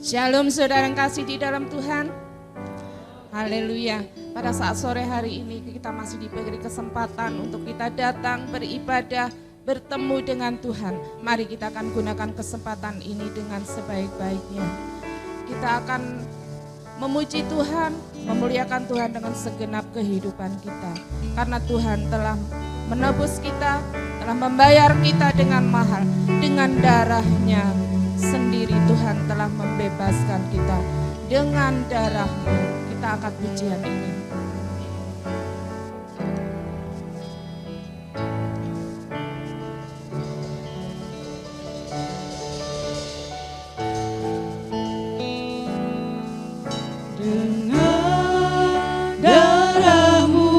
Shalom saudara yang kasih di dalam Tuhan. Haleluya. Pada saat sore hari ini kita masih diberi kesempatan untuk kita datang beribadah, bertemu dengan Tuhan. Mari kita akan gunakan kesempatan ini dengan sebaik-baiknya. Kita akan memuji Tuhan, memuliakan Tuhan dengan segenap kehidupan kita. Karena Tuhan telah menebus kita, telah membayar kita dengan mahal. Dengan darahnya sendiri Tuhan telah membebaskan kita. Dengan darahnya kita angkat pujian ini. Padamu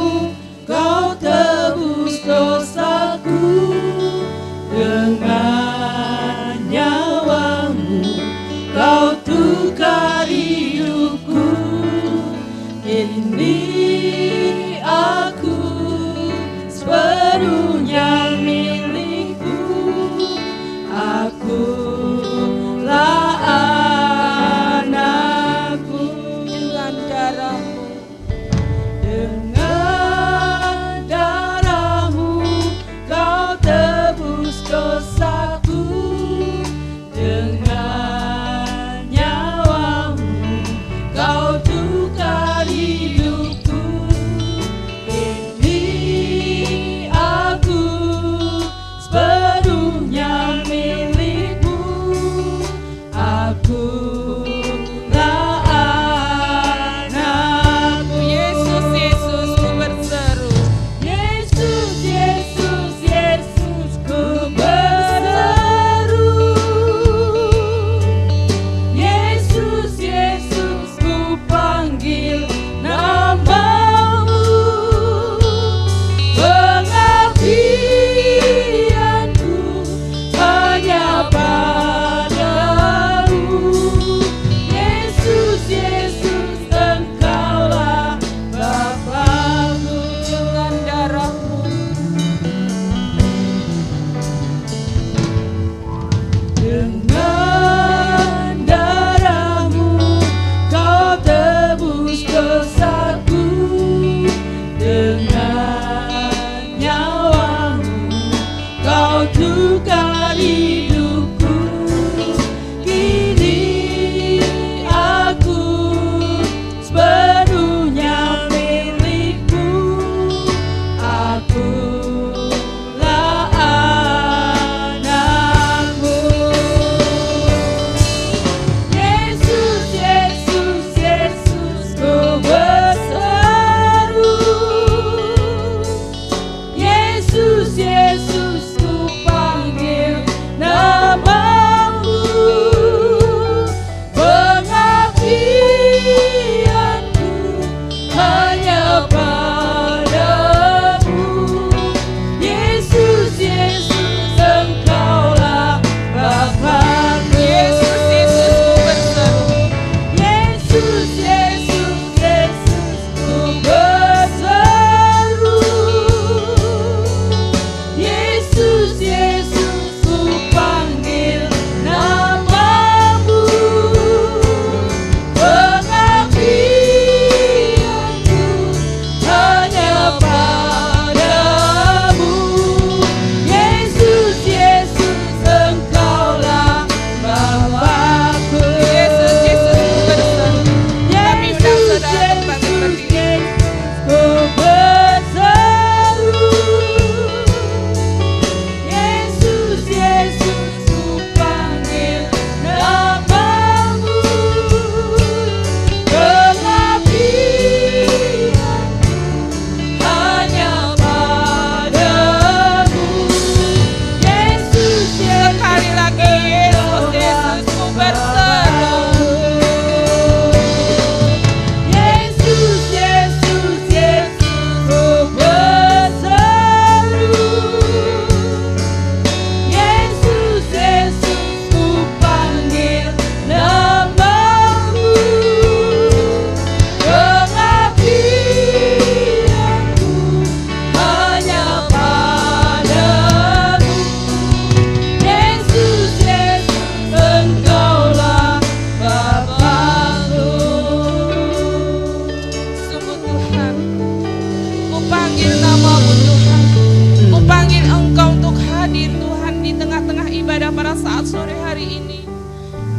saat sore hari ini,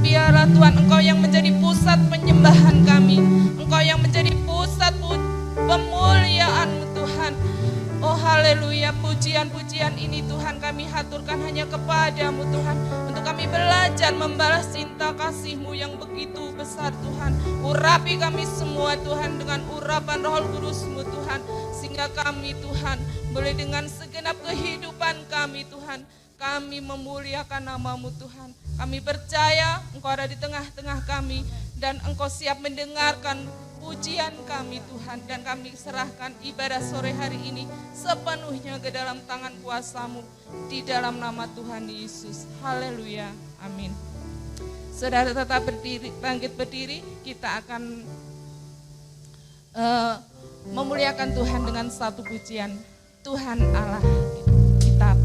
biarlah Tuhan Engkau yang menjadi pusat penyembahan kami, Engkau yang menjadi pusat pemuliaan-Mu Tuhan. Oh haleluya, pujian-pujian ini Tuhan kami haturkan hanya kepada-Mu Tuhan, untuk kami belajar membalas cinta kasih-Mu yang begitu besar Tuhan. Urapi kami semua Tuhan dengan urapan Roh Kudus-Mu Tuhan, sehingga kami Tuhan boleh dengan segenap kehidupan kami Tuhan, kami memuliakan nama-Mu Tuhan. Kami percaya Engkau ada di tengah-tengah kami dan Engkau siap mendengarkan pujian kami Tuhan, dan kami serahkan ibadah sore hari ini sepenuhnya ke dalam tangan kuasa-Mu di dalam nama Tuhan Yesus. Haleluya, amin. Saudara tetap berdiri, bangkit berdiri, kita akan memuliakan Tuhan dengan satu pujian, Tuhan Allah kita.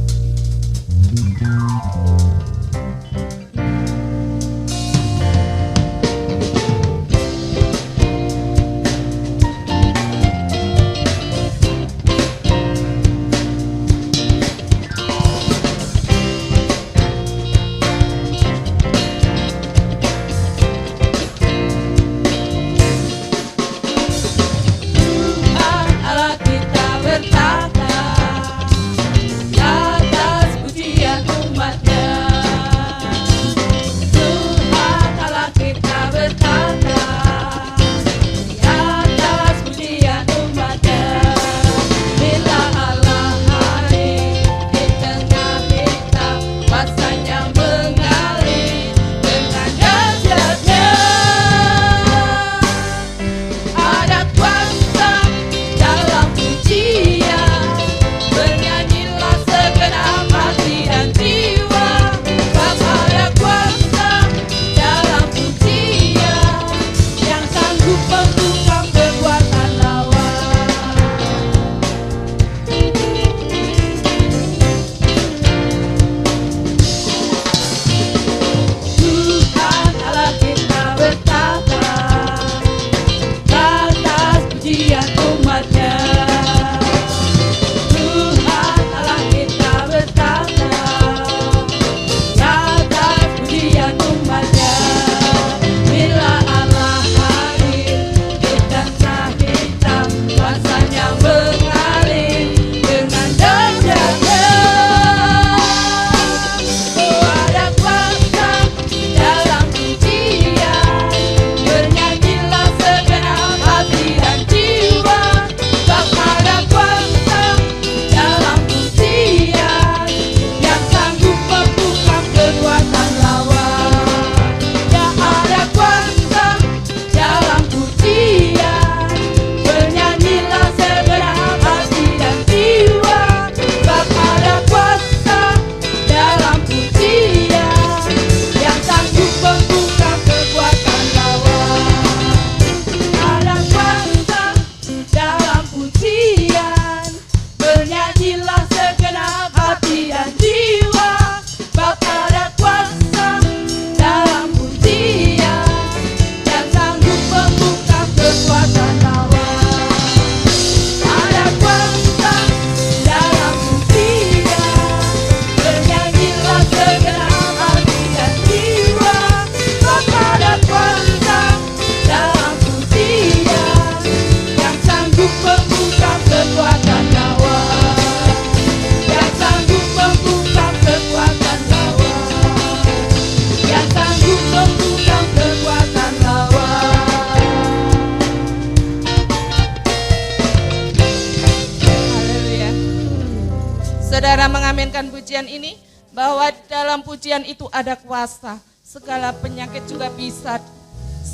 Saudara mengaminkan pujian ini, bahwa dalam pujian itu ada kuasa. Segala penyakit juga bisa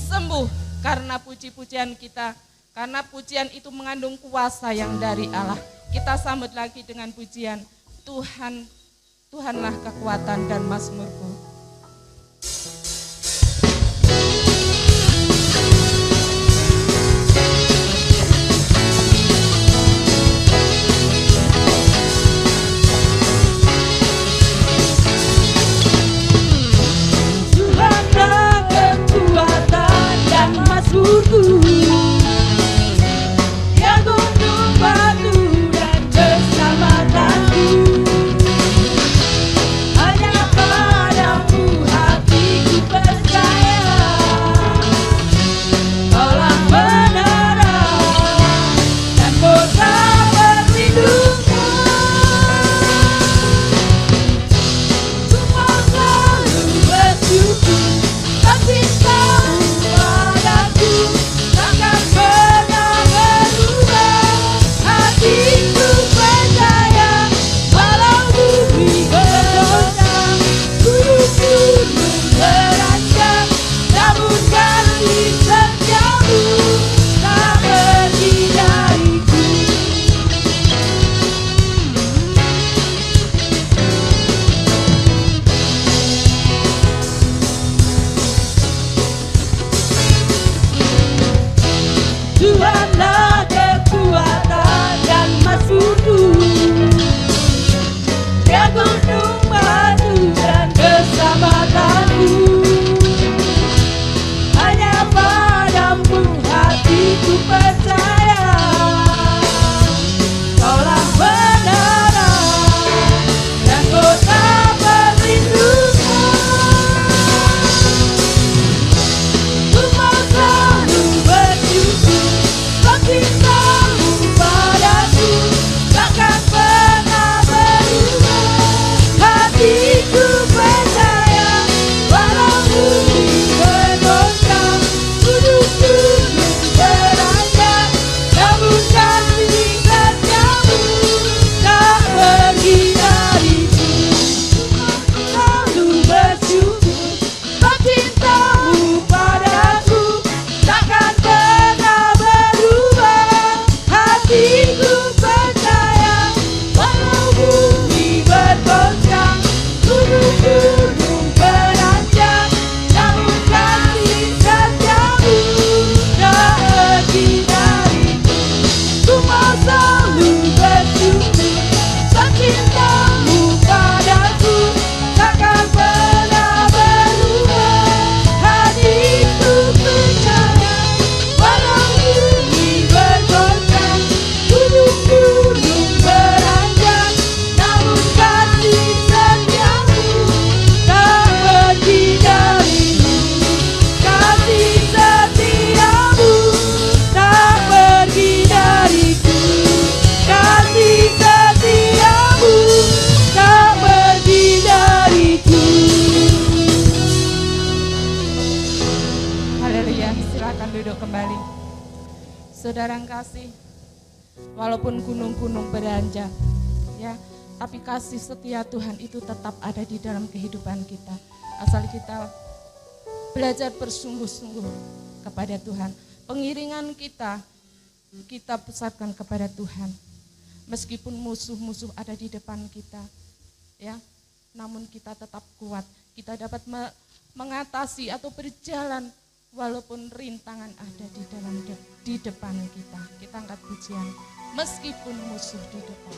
sembuh karena puji-pujian kita. Karena pujian itu mengandung kuasa yang dari Allah. Kita sambut lagi dengan pujian, Tuhan, Tuhanlah kekuatan dan mazmurku. Hanya pada Haleluya, silakan duduk kembali. Saudara yang kasih, walaupun gunung-gunung beranjak, ya, tapi kasih setia Tuhan itu tetap ada di dalam kehidupan kita. Asal kita belajar bersungguh-sungguh kepada Tuhan. Pengiringan kita pusatkan kepada Tuhan. Meskipun musuh-musuh ada di depan kita, ya, namun kita tetap kuat. Kita dapat mengatasi atau berjalan walaupun rintangan ada di depan kita. Kita angkat pujian meskipun musuh di depan.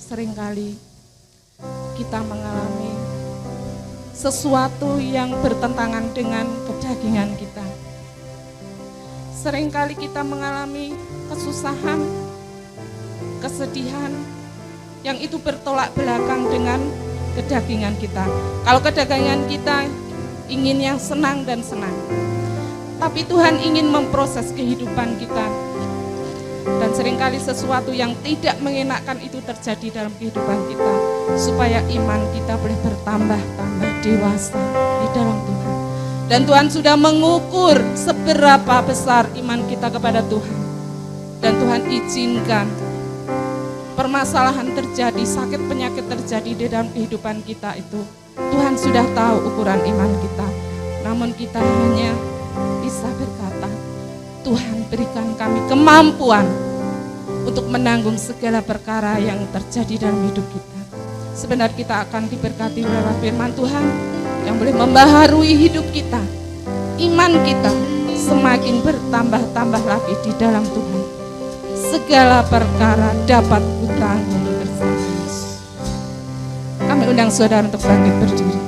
Seringkali kita mengalami sesuatu yang bertentangan dengan kedagingan kita. Seringkali kita mengalami kesusahan, kesedihan yang itu bertolak belakang dengan kedagingan kita. Kalau kedagingan kita ingin yang senang dan senang, tapi Tuhan ingin memproses kehidupan kita. Dan seringkali sesuatu yang tidak mengenakan itu terjadi dalam kehidupan kita, supaya iman kita boleh bertambah-tambah dewasa di dalam Tuhan. Dan Tuhan sudah mengukur seberapa besar iman kita kepada Tuhan. Dan Tuhan izinkan permasalahan terjadi, sakit penyakit terjadi di dalam kehidupan kita itu. Tuhan sudah tahu ukuran iman kita. Namun kita hanya bisa berkata, Tuhan berikan kami kemampuan untuk menanggung segala perkara yang terjadi dalam hidup kita. Sebenarnya kita akan diberkati lewat firman Tuhan yang boleh membaharui hidup kita. Iman kita semakin bertambah-tambah lagi di dalam Tuhan. Segala perkara dapat kutanggung bersama Yesus. Kami undang saudara untuk bangkit berdiri.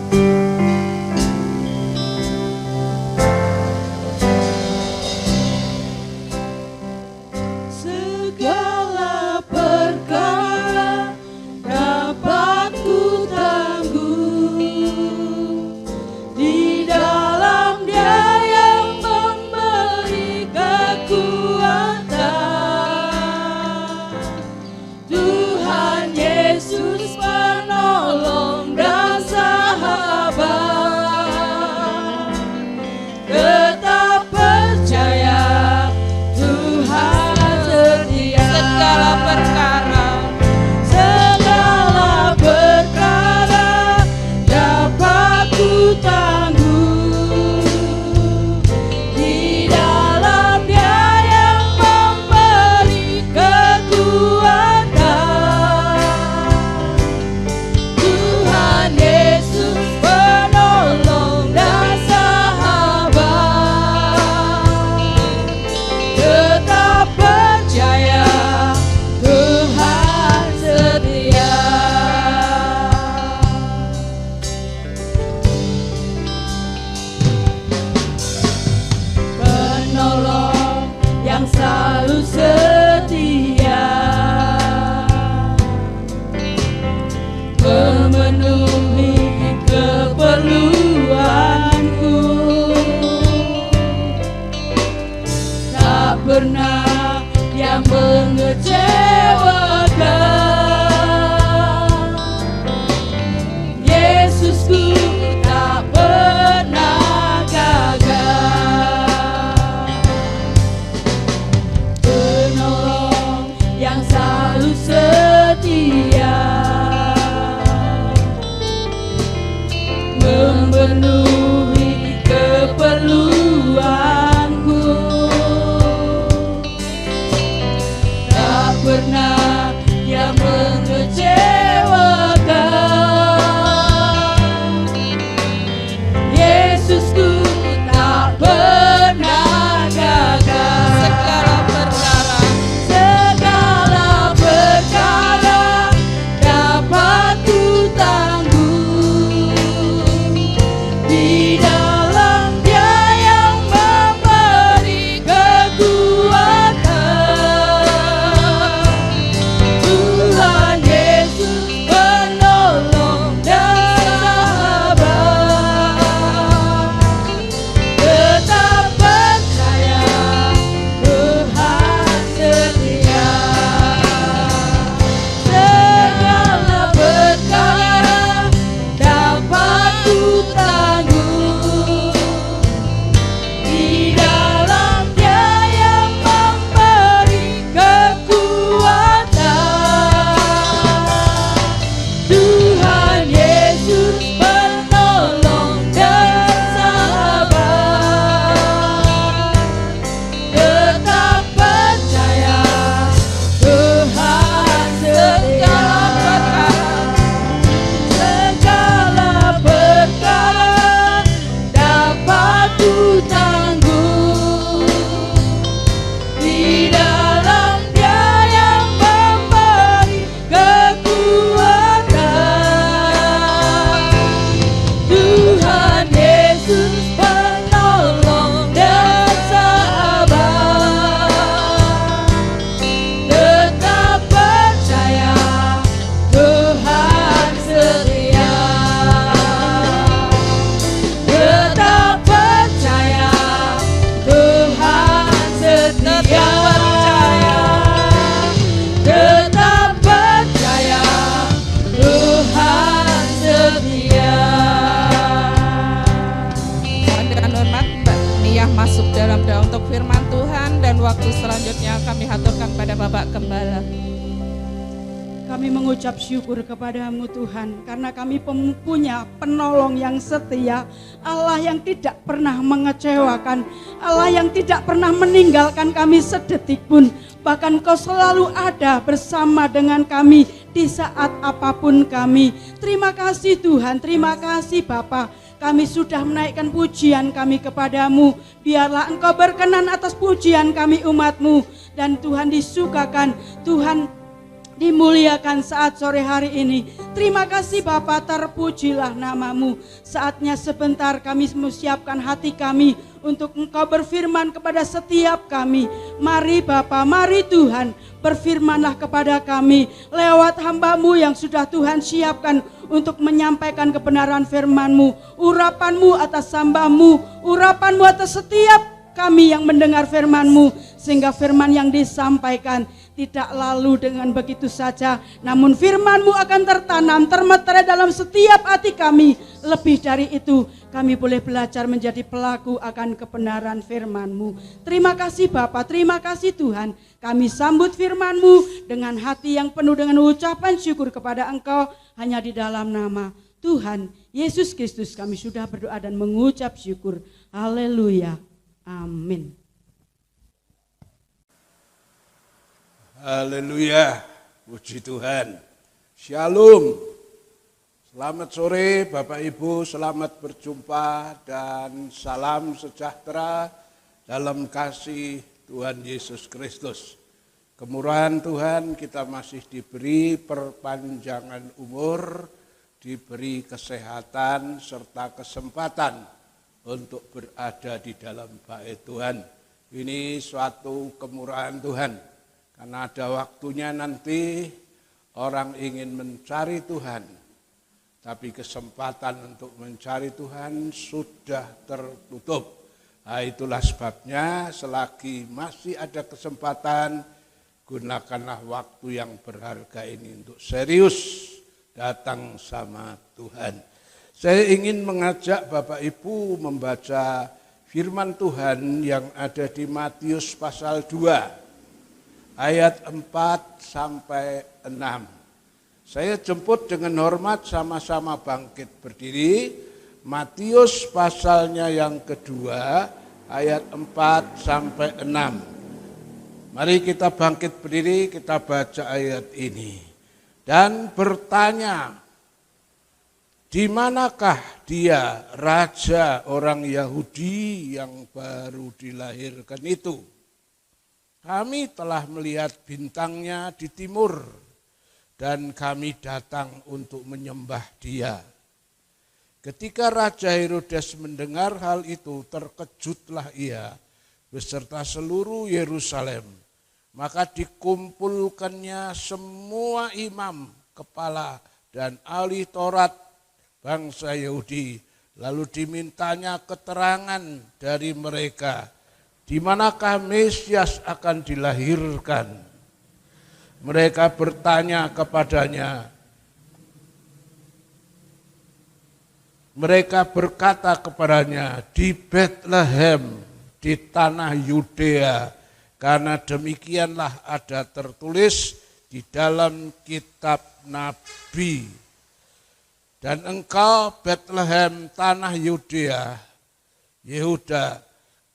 Haleluya, masuk dalam doa untuk firman Tuhan dan waktu selanjutnya kami haturkan pada Bapak Gembala. Kami mengucap syukur kepada-Mu Tuhan, karena kami punya penolong yang setia, Allah yang tidak pernah mengecewakan, Allah yang tidak pernah meninggalkan kami sedetik pun. Bahkan Kau selalu ada bersama dengan kami di saat apapun kami. Terima kasih Tuhan, terima kasih Bapa. Kami sudah menaikkan pujian kami kepadamu. Biarlah Engkau berkenan atas pujian kami umat-Mu. Dan Tuhan disukakan, Tuhan dimuliakan saat sore hari ini. Terima kasih Bapa, terpujilah nama-Mu. Saatnya sebentar kami menyiapkan hati kami untuk Engkau berfirman kepada setiap kami. Mari Bapa, mari Tuhan, berfirmanlah kepada kami lewat hamba-Mu yang sudah Tuhan siapkan untuk menyampaikan kebenaran firman-Mu. Urapan-Mu atas hamba-Mu, urapan-Mu atas setiap kami yang mendengar firman-Mu, sehingga firman yang disampaikan tidak lalu dengan begitu saja, namun firman-Mu akan tertanam, termeterai dalam setiap hati kami. Lebih dari itu, kami boleh belajar menjadi pelaku akan kebenaran firman-Mu. Terima kasih Bapa, terima kasih Tuhan. Kami sambut firman-Mu dengan hati yang penuh dengan ucapan syukur kepada Engkau, hanya di dalam nama Tuhan Yesus Kristus kami sudah berdoa dan mengucap syukur. Haleluya. Amin. Haleluya, puji Tuhan. Shalom. Selamat sore Bapak Ibu, selamat berjumpa dan salam sejahtera dalam kasih Tuhan Yesus Kristus. Kemurahan Tuhan, kita masih diberi perpanjangan umur, diberi kesehatan serta kesempatan untuk berada di dalam bait Tuhan. Ini suatu kemurahan Tuhan. Karena ada waktunya nanti orang ingin mencari Tuhan, tapi kesempatan untuk mencari Tuhan sudah tertutup. Nah, itulah sebabnya selagi masih ada kesempatan, gunakanlah waktu yang berharga ini untuk serius datang sama Tuhan. Saya ingin mengajak Bapak Ibu membaca firman Tuhan yang ada di Matius pasal 2. Ayat 4 sampai 6. Saya jemput dengan hormat, sama-sama bangkit berdiri. Matius pasalnya yang kedua, ayat 4 sampai 6. Mari kita bangkit berdiri, kita baca ayat ini. Dan bertanya, di manakah dia raja orang Yahudi yang baru dilahirkan itu? Kami telah melihat bintangnya di timur dan kami datang untuk menyembah dia. Ketika Raja Herodes mendengar hal itu, terkejutlah ia beserta seluruh Yerusalem. Maka dikumpulkannya semua imam, kepala dan ahli Taurat bangsa Yahudi. Lalu dimintanya keterangan dari mereka, di manakah Mesias akan dilahirkan? Mereka bertanya kepadanya. Mereka berkata kepadanya, di Bethlehem, di tanah Yudea, karena demikianlah ada tertulis di dalam kitab Nabi. Dan engkau Bethlehem, tanah Yudea, Yehuda,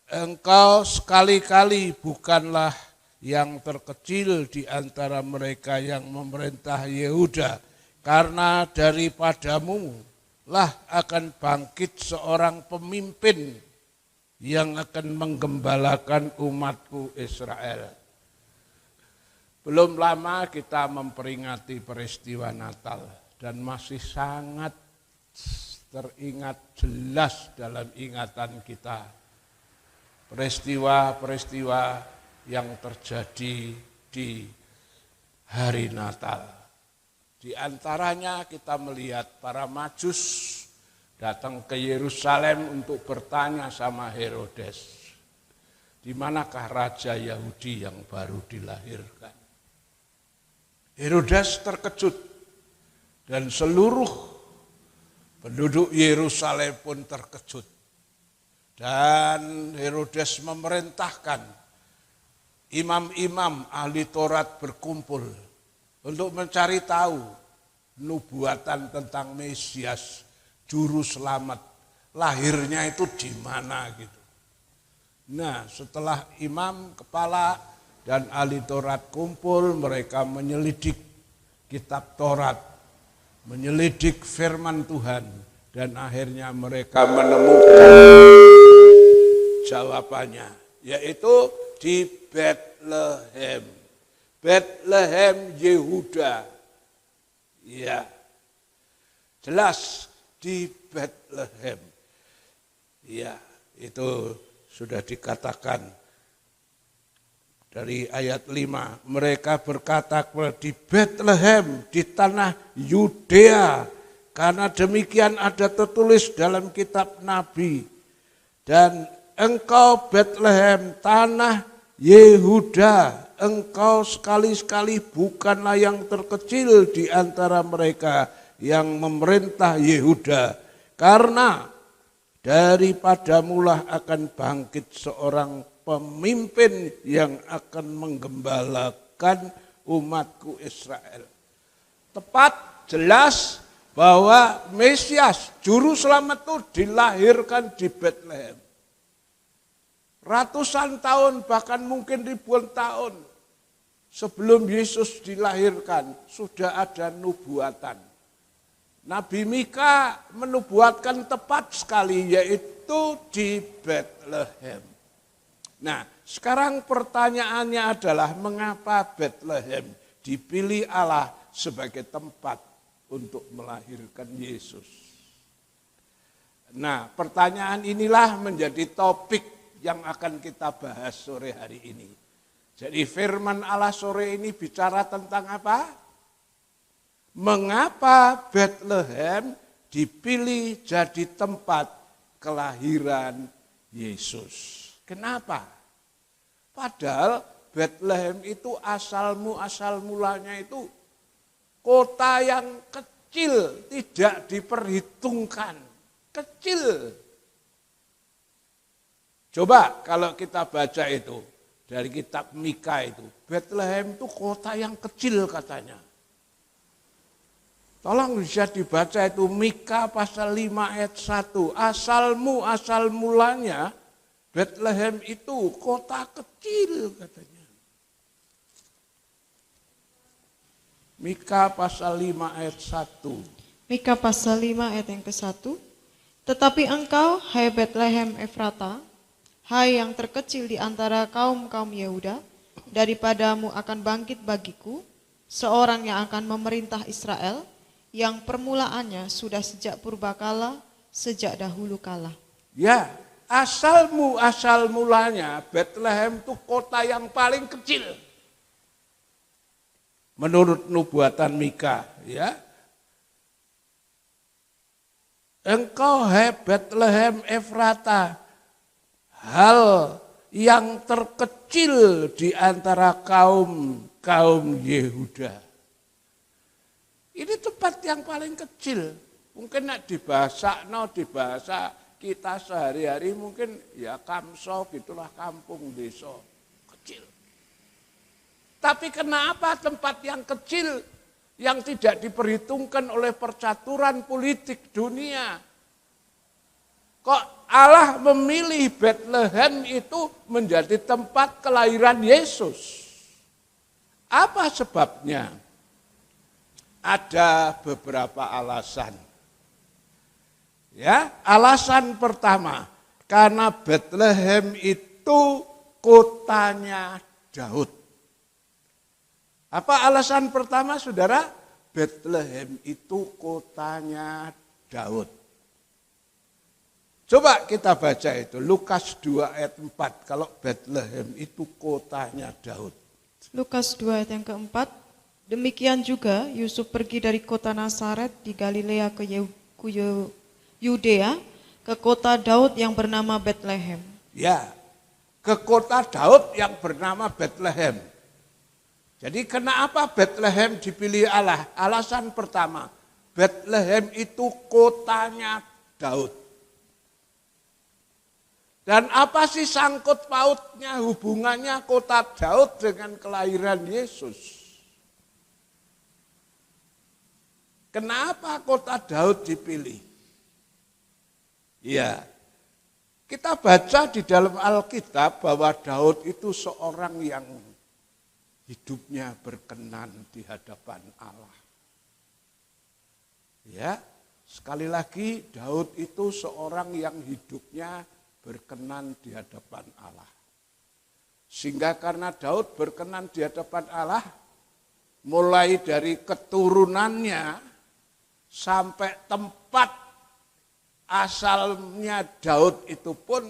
engkau sekali-kali bukanlah yang terkecil di antara mereka yang memerintah Yehuda, karena daripadamu lah akan bangkit seorang pemimpin yang akan menggembalakan umatku Israel. Belum lama kita memperingati peristiwa Natal dan masih sangat teringat jelas dalam ingatan kita peristiwa-peristiwa yang terjadi di hari Natal. Di antaranya kita melihat para Majus datang ke Yerusalem untuk bertanya sama Herodes, di manakah raja Yahudi yang baru dilahirkan? Herodes terkejut dan seluruh penduduk Yerusalem pun terkejut. Dan Herodes memerintahkan imam-imam ahli Taurat berkumpul untuk mencari tahu nubuatan tentang Mesias, juru selamat, lahirnya itu di mana gitu. Nah, setelah imam, kepala, dan ahli Taurat kumpul, mereka menyelidik kitab Taurat, menyelidik firman Tuhan, dan akhirnya mereka menemukan jawabannya, yaitu di Bethlehem. Bethlehem Yehuda. Ya, jelas di Bethlehem. Ya, itu sudah dikatakan dari ayat 5. Mereka berkata di Bethlehem, di tanah Yudea, karena demikian ada tertulis dalam kitab Nabi. Dan engkau Bethlehem, tanah Yehuda, engkau sekali-sekali bukanlah yang terkecil di antara mereka yang memerintah Yehuda. Karena daripadamulah akan bangkit seorang pemimpin yang akan menggembalakan umatku Israel. Tepat, jelas bahwa Mesias, juru selamat itu dilahirkan di Bethlehem. Ratusan tahun, bahkan mungkin ribuan tahun sebelum Yesus dilahirkan, sudah ada nubuatan. Nabi Mika menubuatkan tepat sekali, yaitu di Bethlehem. Nah, sekarang pertanyaannya adalah mengapa Bethlehem dipilih Allah sebagai tempat untuk melahirkan Yesus? Nah, pertanyaan inilah menjadi topik yang akan kita bahas sore hari ini. Jadi firman Allah sore ini bicara tentang apa? Mengapa Bethlehem dipilih jadi tempat kelahiran Yesus? Kenapa? Padahal Bethlehem itu asal mulanya itu kota yang kecil, tidak diperhitungkan. Kecil. Coba kalau kita baca itu dari kitab Mika itu, Bethlehem itu kota yang kecil katanya. Tolong bisa dibaca itu Mika pasal 5 ayat 1. Asal mulanya Bethlehem itu kota kecil katanya. Mika pasal 5 ayat 1. Mika pasal 5 ayat yang ke-1. Tetapi engkau, hai Bethlehem Efrata, hai yang terkecil di antara kaum-kaum Yehuda, daripadamu akan bangkit bagiku seorang yang akan memerintah Israel, yang permulaannya sudah sejak purbakala, sejak dahulu kala. Ya, asal mulanya Bethlehem itu kota yang paling kecil. Menurut nubuatan Mika, ya. Engkau hai Bethlehem Efrata, hal yang terkecil di antara kaum Yehuda. Ini tempat yang paling kecil. Mungkin di bahasa kita sehari-hari mungkin ya kamso gitulah, kampung desa kecil. Tapi kenapa tempat yang kecil yang tidak diperhitungkan oleh percaturan politik dunia? Kok Allah memilih Bethlehem itu menjadi tempat kelahiran Yesus? Apa sebabnya? Ada beberapa alasan. Ya, alasan pertama, karena Bethlehem itu kotanya Daud. Apa alasan pertama, saudara? Bethlehem itu kotanya Daud. Coba kita baca itu, Lukas 2 ayat 4, kalau Bethlehem itu kotanya Daud. Lukas 2 ayat yang ke-4, demikian juga Yusuf pergi dari kota Nazaret di Galilea ke Yudea, ke kota Daud yang bernama Bethlehem. Ya, ke kota Daud yang bernama Bethlehem. Jadi kenapa Bethlehem dipilih Allah? Alasan pertama, Bethlehem itu kotanya Daud. Dan apa sih sangkut pautnya hubungannya kota Daud dengan kelahiran Yesus? Kenapa kota Daud dipilih? Ya, kita baca di dalam Alkitab bahwa Daud itu seorang yang hidupnya berkenan di hadapan Allah. Ya, sekali lagi Daud itu seorang yang hidupnya berkenan di hadapan Allah. Sehingga karena Daud berkenan di hadapan Allah, mulai dari keturunannya sampai tempat asalnya Daud itu pun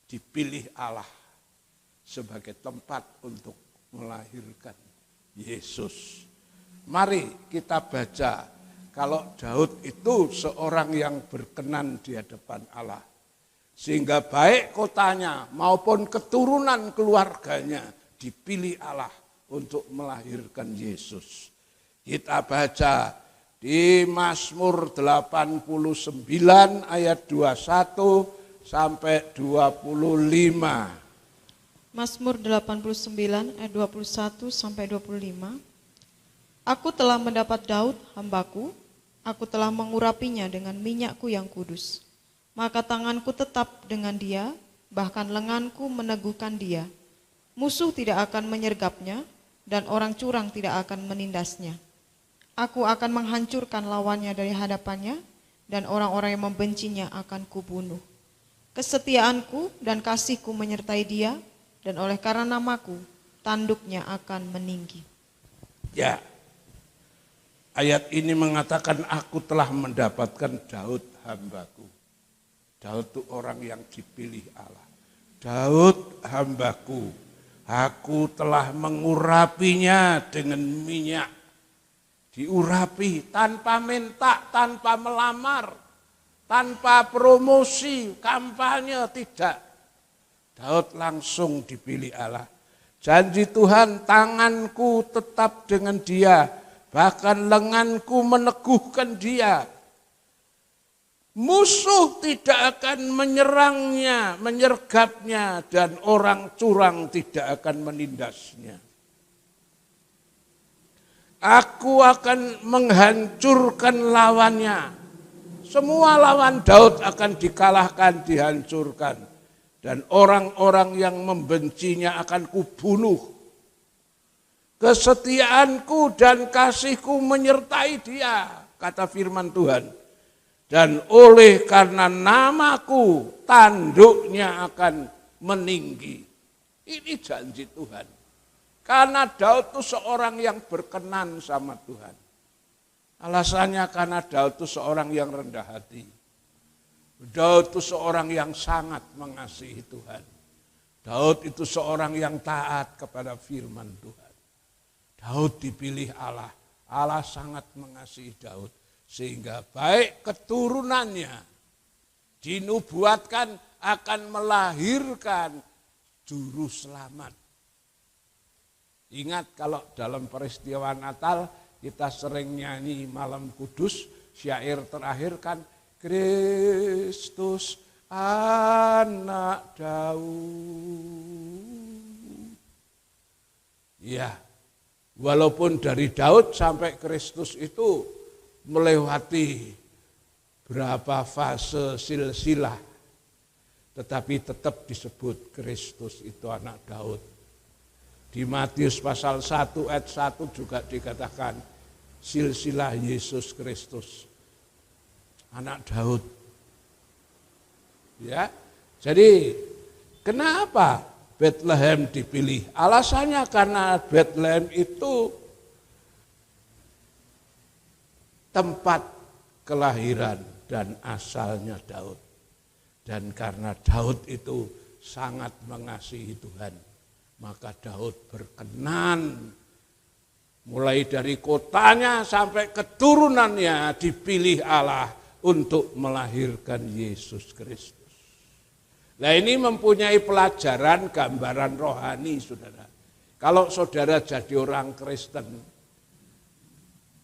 dipilih Allah sebagai tempat untuk melahirkan Yesus. Mari kita baca. Kalau Daud itu seorang yang berkenan di hadapan Allah. Sehingga baik kotanya maupun keturunan keluarganya dipilih Allah untuk melahirkan Yesus. Kita baca di Mazmur 89 ayat 21 sampai 25. Mazmur 89 ayat 21 sampai 25. Aku telah mendapat Daud hambaku, aku telah mengurapinya dengan minyakku yang kudus. Maka tanganku tetap dengan dia, bahkan lenganku meneguhkan dia. Musuh tidak akan menyergapnya, dan orang curang tidak akan menindasnya. Aku akan menghancurkan lawannya dari hadapannya, dan orang-orang yang membencinya akan kubunuh. Kesetiaanku dan kasihku menyertai dia, dan oleh karena namaku, tanduknya akan meninggi. Ya, ayat ini mengatakan aku telah mendapatkan Daud hambaku. Daud itu orang yang dipilih Allah. Daud hambaku, aku telah mengurapinya dengan minyak. Diurapi tanpa minta, tanpa melamar, tanpa promosi, kampanye, tidak. Daud langsung dipilih Allah. Janji Tuhan, tanganku tetap dengan dia, bahkan lenganku meneguhkan dia. Musuh tidak akan menyerangnya, menyergapnya, dan orang curang tidak akan menindasnya. Aku akan menghancurkan lawannya. Semua lawan Daud akan dikalahkan, dihancurkan. Dan orang-orang yang membencinya akan kubunuh. Kesetiaanku dan kasihku menyertai dia, kata firman Tuhan. Dan oleh karena namaku, tanduknya akan meninggi. Ini janji Tuhan. Karena Daud itu seorang yang berkenan sama Tuhan. Alasannya karena Daud itu seorang yang rendah hati. Daud itu seorang yang sangat mengasihi Tuhan. Daud itu seorang yang taat kepada firman Tuhan. Daud dipilih Allah. Allah sangat mengasihi Daud. Sehingga baik keturunannya dinubuatkan akan melahirkan juru selamat. Ingat kalau dalam peristiwa Natal kita sering nyanyi Malam Kudus, syair terakhir kan Kristus anak Daud. Ya, walaupun dari Daud sampai Kristus itu melewati berapa fase silsilah, tetapi tetap disebut Kristus itu anak Daud. Di Matius pasal 1 ayat 1 juga dikatakan silsilah Yesus Kristus, anak Daud. Ya, jadi kenapa Bethlehem dipilih? Alasannya karena Bethlehem itu tempat kelahiran dan asalnya Daud. Dan karena Daud itu sangat mengasihi Tuhan, maka Daud berkenan mulai dari kotanya sampai keturunannya dipilih Allah untuk melahirkan Yesus Kristus. Nah, ini mempunyai pelajaran gambaran rohani, saudara. Kalau saudara jadi orang Kristen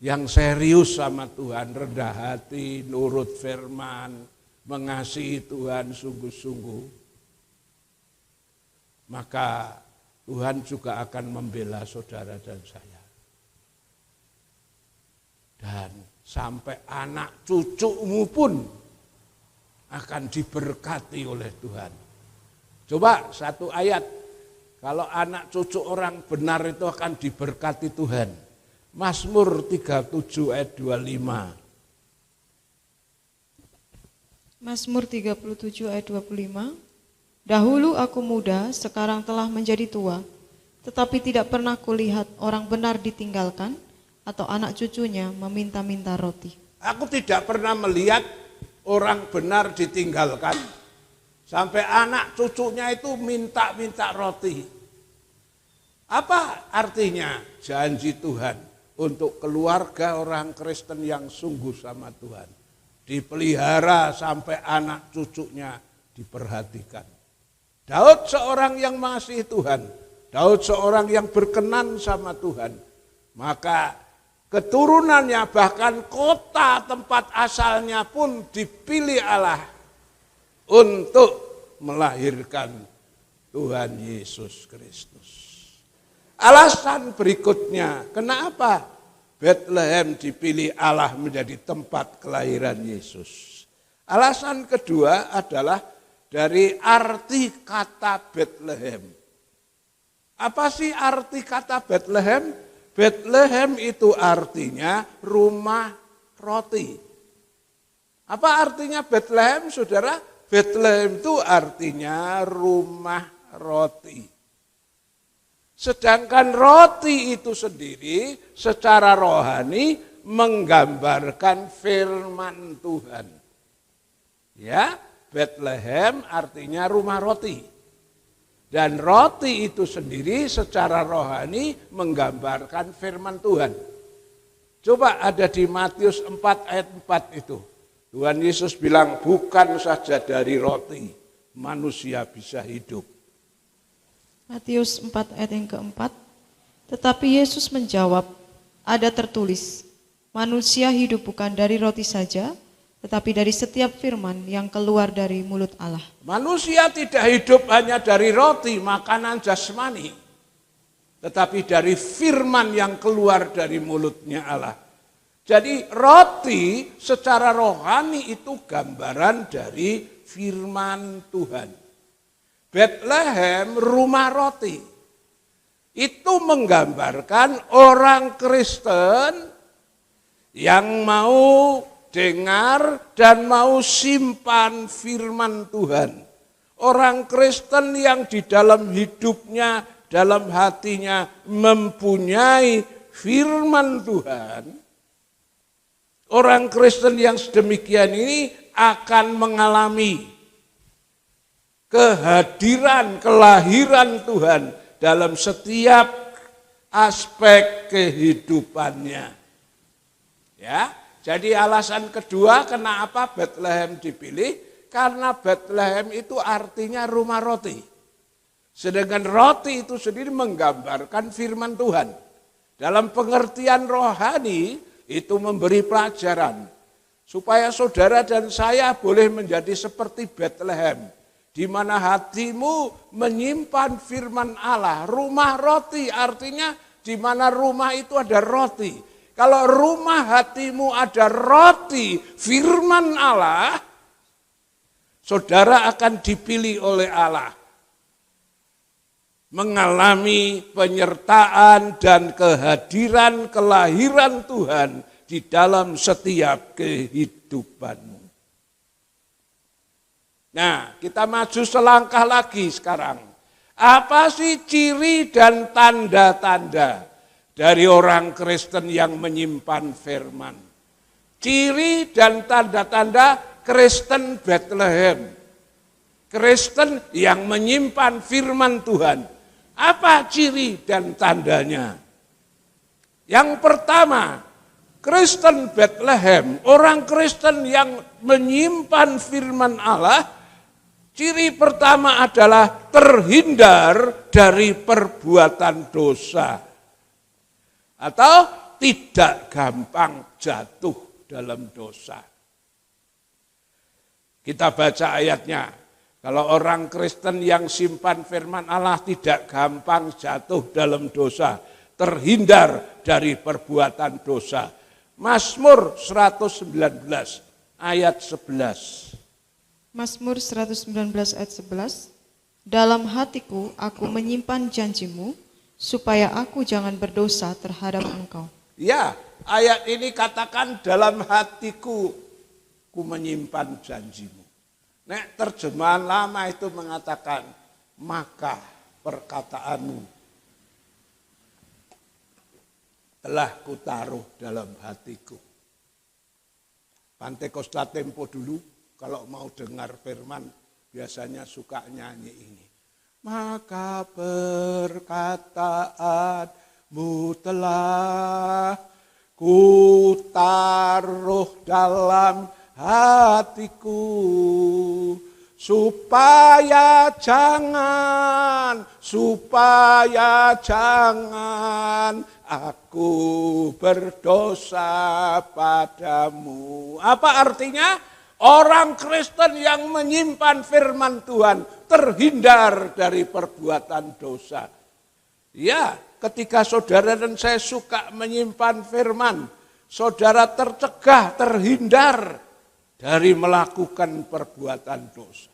yang serius sama Tuhan, rendah hati, nurut firman, mengasihi Tuhan sungguh-sungguh, maka Tuhan juga akan membela saudara dan saya. Dan sampai anak cucumu pun akan diberkati oleh Tuhan. Coba satu ayat, kalau anak cucu orang benar itu akan diberkati Tuhan. Mazmur 37 ayat 25. Mazmur 37 ayat 25. Dahulu aku muda, sekarang telah menjadi tua, tetapi tidak pernah kulihat orang benar ditinggalkan atau anak cucunya meminta-minta roti. Aku tidak pernah melihat orang benar ditinggalkan, sampai anak cucunya itu minta-minta roti. Apa artinya janji Tuhan untuk keluarga orang Kristen yang sungguh sama Tuhan? Dipelihara sampai anak cucunya diperhatikan. Daud seorang yang mengasihi Tuhan, Daud seorang yang berkenan sama Tuhan, maka keturunannya bahkan kota tempat asalnya pun dipilih Allah untuk melahirkan Tuhan Yesus Kristus. Alasan berikutnya, kenapa Bethlehem dipilih Allah menjadi tempat kelahiran Yesus? Alasan kedua adalah dari arti kata Bethlehem. Apa sih arti kata Bethlehem? Bethlehem itu artinya rumah roti. Apa artinya Bethlehem, saudara? Bethlehem itu artinya rumah roti. Sedangkan roti itu sendiri secara rohani menggambarkan firman Tuhan. Ya, Bethlehem artinya rumah roti. Dan roti itu sendiri secara rohani menggambarkan firman Tuhan. Coba ada di Matius 4 ayat 4 itu. Tuhan Yesus bilang, bukan saja dari roti manusia bisa hidup. Matius 4 ayat yang keempat. Tetapi Yesus menjawab, ada tertulis, manusia hidup bukan dari roti saja, tetapi dari setiap firman yang keluar dari mulut Allah. Manusia tidak hidup hanya dari roti, makanan jasmani, tetapi dari firman yang keluar dari mulutnya Allah. Jadi roti secara rohani itu gambaran dari firman Tuhan. Bethlehem rumah roti itu menggambarkan orang Kristen yang mau dengar dan mau simpan firman Tuhan. Orang Kristen yang di dalam hidupnya, dalam hatinya mempunyai firman Tuhan. Orang Kristen yang sedemikian ini akan mengalami kehadiran, kelahiran Tuhan dalam setiap aspek kehidupannya. Ya, jadi alasan kedua kenapa Bethlehem dipilih, karena Bethlehem itu artinya rumah roti. Sedangkan roti itu sendiri menggambarkan firman Tuhan. Dalam pengertian rohani itu memberi pelajaran supaya saudara dan saya boleh menjadi seperti Bethlehem, di mana hatimu menyimpan firman Allah. Rumah roti artinya di mana rumah itu ada roti. Kalau rumah hatimu ada roti firman Allah, saudara akan dipilih oleh Allah. Mengalami penyertaan dan kehadiran kelahiran Tuhan di dalam setiap kehidupanmu. Nah, kita maju selangkah lagi sekarang. Apa sih ciri dan tanda-tanda dari orang Kristen yang menyimpan firman? Ciri dan tanda-tanda Kristen Bethlehem. Kristen yang menyimpan firman Tuhan. Apa ciri dan tandanya? Yang pertama, Kristen Bethlehem, orang Kristen yang menyimpan firman Allah, ciri pertama adalah terhindar dari perbuatan dosa. Atau tidak gampang jatuh dalam dosa. Kita baca ayatnya. Kalau orang Kristen yang simpan firman Allah tidak gampang jatuh dalam dosa, terhindar dari perbuatan dosa. Mazmur 119 ayat 11. Mazmur 119 ayat 11. Dalam hatiku aku menyimpan janjimu, supaya aku jangan berdosa terhadap Engkau. Ya, ayat ini katakan dalam hatiku ku menyimpan janjimu. Nek terjemahan lama itu mengatakan, maka perkataanmu telah kutaruh dalam hatiku. Pantekosta tempo dulu kalau mau dengar firman biasanya suka nyanyi ini. Maka perkataanmu telah kutaruh dalam hatiku, supaya jangan aku berdosa padamu. Apa artinya? Orang Kristen yang menyimpan firman Tuhan terhindar dari perbuatan dosa. Ya, ketika saudara dan saya suka menyimpan firman, saudara tercegah, terhindar dari melakukan perbuatan dosa.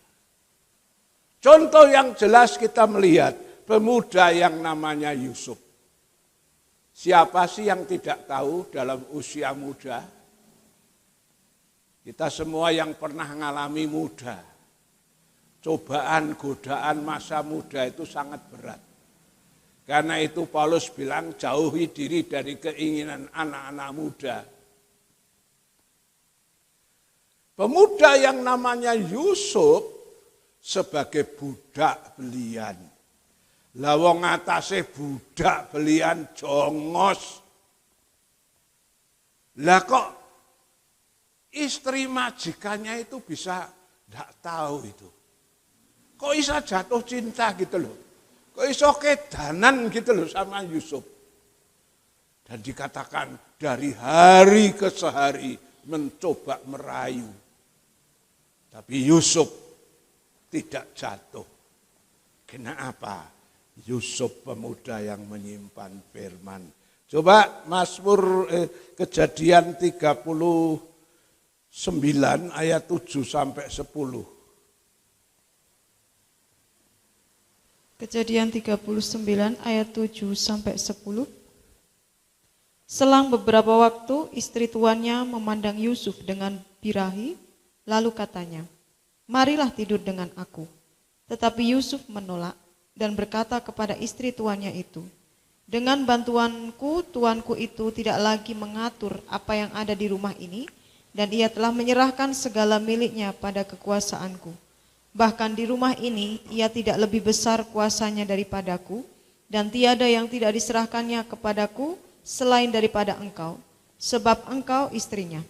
Contoh yang jelas kita melihat pemuda yang namanya Yusuf. Siapa sih yang tidak tahu dalam usia muda? Kita semua yang pernah mengalami muda. Cobaan, godaan masa muda itu sangat berat. Karena itu Paulus bilang jauhi diri dari keinginan anak-anak muda. Pemuda yang namanya Yusuf sebagai budak belian. Lah wong atase budak belian jongos. Lah kok istri majikannya itu bisa tidak tahu itu. Kok bisa jatuh cinta gitu loh. Kok bisa kedanan gitu loh sama Yusuf. Dan dikatakan dari hari ke sehari mencoba merayu. Tapi Yusuf tidak jatuh. Kenapa? Yusuf pemuda yang menyimpan firman. Coba Mazmur Kejadian 39 ayat 7 sampai 10. Kejadian 39 ayat 7 sampai 10. Selang beberapa waktu istri tuannya memandang Yusuf dengan birahi, lalu katanya, "Marilah tidur dengan aku." Tetapi Yusuf menolak dan berkata kepada istri tuannya itu, "Dengan bantuanku, tuanku itu tidak lagi mengatur apa yang ada di rumah ini, dan ia telah menyerahkan segala miliknya pada kekuasaanku. Bahkan di rumah ini ia tidak lebih besar kuasanya daripadaku, dan tiada yang tidak diserahkannya kepadaku selain daripada engkau, sebab engkau istrinya.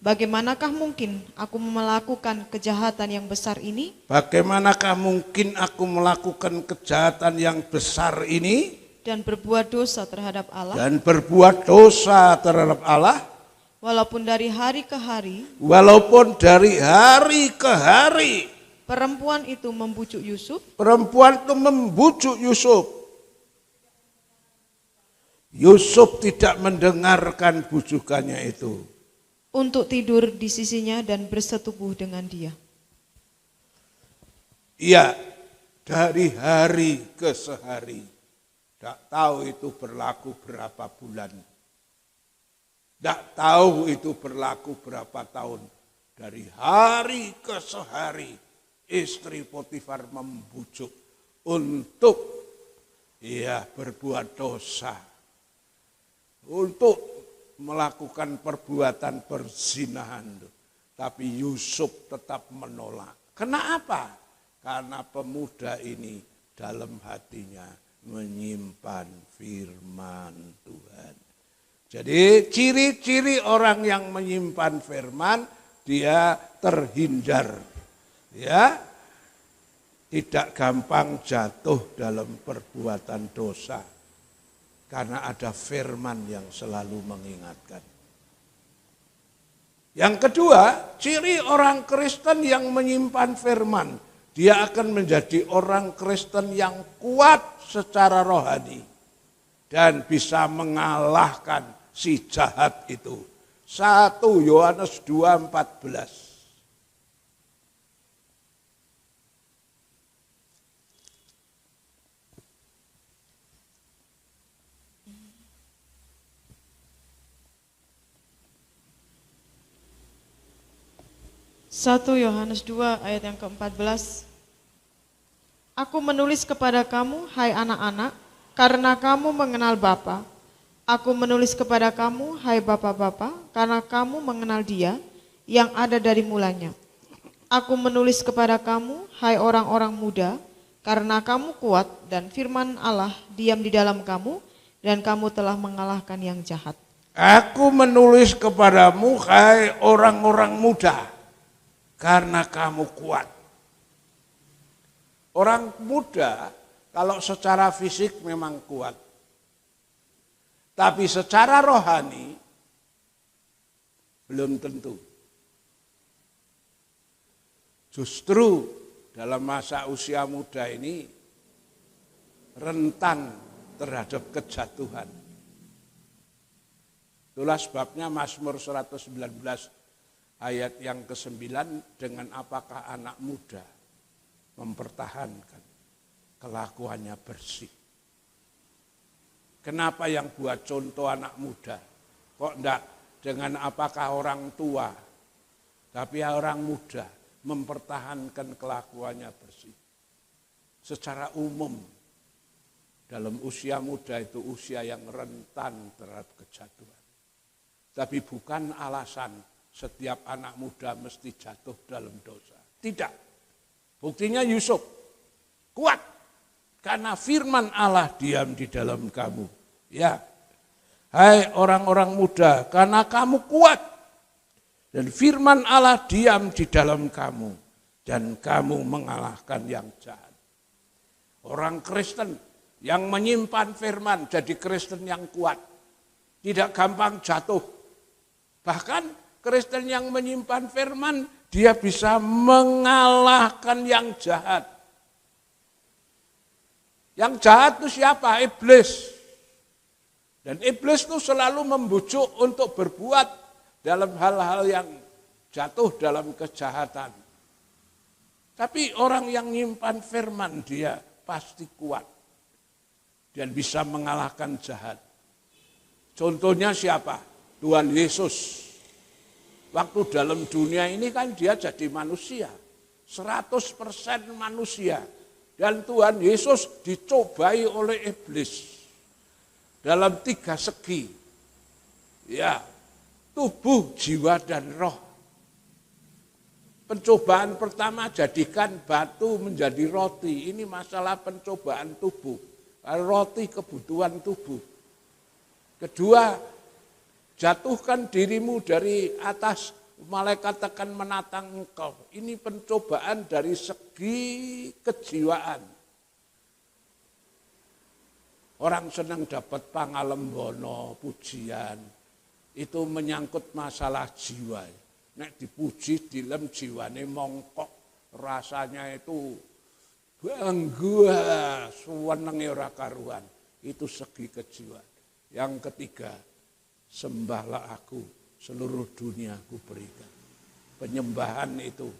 Bagaimanakah mungkin aku melakukan kejahatan yang besar ini?" Bagaimanakah mungkin aku melakukan kejahatan yang besar ini? Dan berbuat dosa terhadap Allah. Dan berbuat dosa terhadap Allah. Walaupun dari hari ke hari. Walaupun dari hari ke hari. Perempuan itu membujuk Yusuf. Perempuan itu membujuk Yusuf. Yusuf tidak mendengarkan bujukannya itu. Untuk tidur di sisinya dan bersetubuh dengan dia. Iya, dari hari ke sehari. Tidak tahu itu berlaku berapa bulan. Tidak tahu itu berlaku berapa tahun. Dari hari ke sehari istri Potifar membujuk untuk berbuat dosa. Untuk melakukan perbuatan perzinahan. Tapi Yusuf tetap menolak. Kenapa? Karena pemuda ini dalam hatinya menyimpan firman Tuhan. Jadi ciri-ciri orang yang menyimpan firman, dia terhindar. Ya, tidak gampang jatuh dalam perbuatan dosa. Karena ada firman yang selalu mengingatkan. Yang kedua, ciri orang Kristen yang menyimpan firman, dia akan menjadi orang Kristen yang kuat secara rohani dan bisa mengalahkan si jahat itu. 1 Yohanes 2:14. Satu Yohanes 2 ayat yang ke-14. Aku menulis kepada kamu, hai anak-anak, karena kamu mengenal Bapa. Aku menulis kepada kamu, hai bapak-bapak, karena kamu mengenal Dia yang ada dari mulanya. Aku menulis kepada kamu, hai orang-orang muda, karena kamu kuat dan firman Allah diam di dalam kamu, dan kamu telah mengalahkan yang jahat. Aku menulis kepadamu, hai orang-orang muda, karena kamu kuat. Orang muda kalau secara fisik memang kuat. Tapi secara rohani belum tentu. Justru dalam masa usia muda ini rentan terhadap kejatuhan. Itulah sebabnya Mazmur 119 ayat yang ke-9, dengan apakah anak muda mempertahankan kelakuannya bersih. Kenapa yang buat contoh anak muda? Kok enggak dengan apakah orang tua? Tapi orang muda mempertahankan kelakuannya bersih. Secara umum dalam usia muda itu usia yang rentan terhadap kejatuhan. Tapi bukan alasan setiap anak muda mesti jatuh dalam dosa. Tidak. Buktinya Yusuf kuat karena firman Allah diam di dalam kamu. Ya. Hai orang-orang muda, karena kamu kuat dan firman Allah diam di dalam kamu dan kamu mengalahkan yang jahat. Orang Kristen yang menyimpan firman jadi Kristen yang kuat. Tidak gampang jatuh. Bahkan Kristen yang menyimpan firman, dia bisa mengalahkan yang jahat. Yang jahat itu siapa? Iblis. Dan iblis itu selalu membujuk untuk berbuat dalam hal-hal yang jatuh dalam kejahatan. Tapi orang yang menyimpan firman, dia pasti kuat. Dan bisa mengalahkan jahat. Contohnya siapa? Tuhan Yesus. Waktu dalam dunia ini kan dia jadi manusia. 100% manusia. Dan Tuhan Yesus dicobai oleh iblis. Dalam 3 segi. Ya, tubuh, jiwa, dan roh. Pencobaan pertama jadikan batu menjadi roti. Ini masalah pencobaan tubuh. Roti kebutuhan tubuh. Kedua, jatuhkan dirimu dari atas, malaikat akan menatang engkau. Ini pencobaan dari segi kejiwaan. Orang senang dapat pangalembono, pujian. Itu menyangkut masalah jiwa. Nek dipuji, dilem jiwane mongkok. Rasanya itu bangga, suwenenge ora karuan. Itu segi kejiwaan. Yang ketiga, sembahlah aku, seluruh dunia aku berikan. Penyembahan itu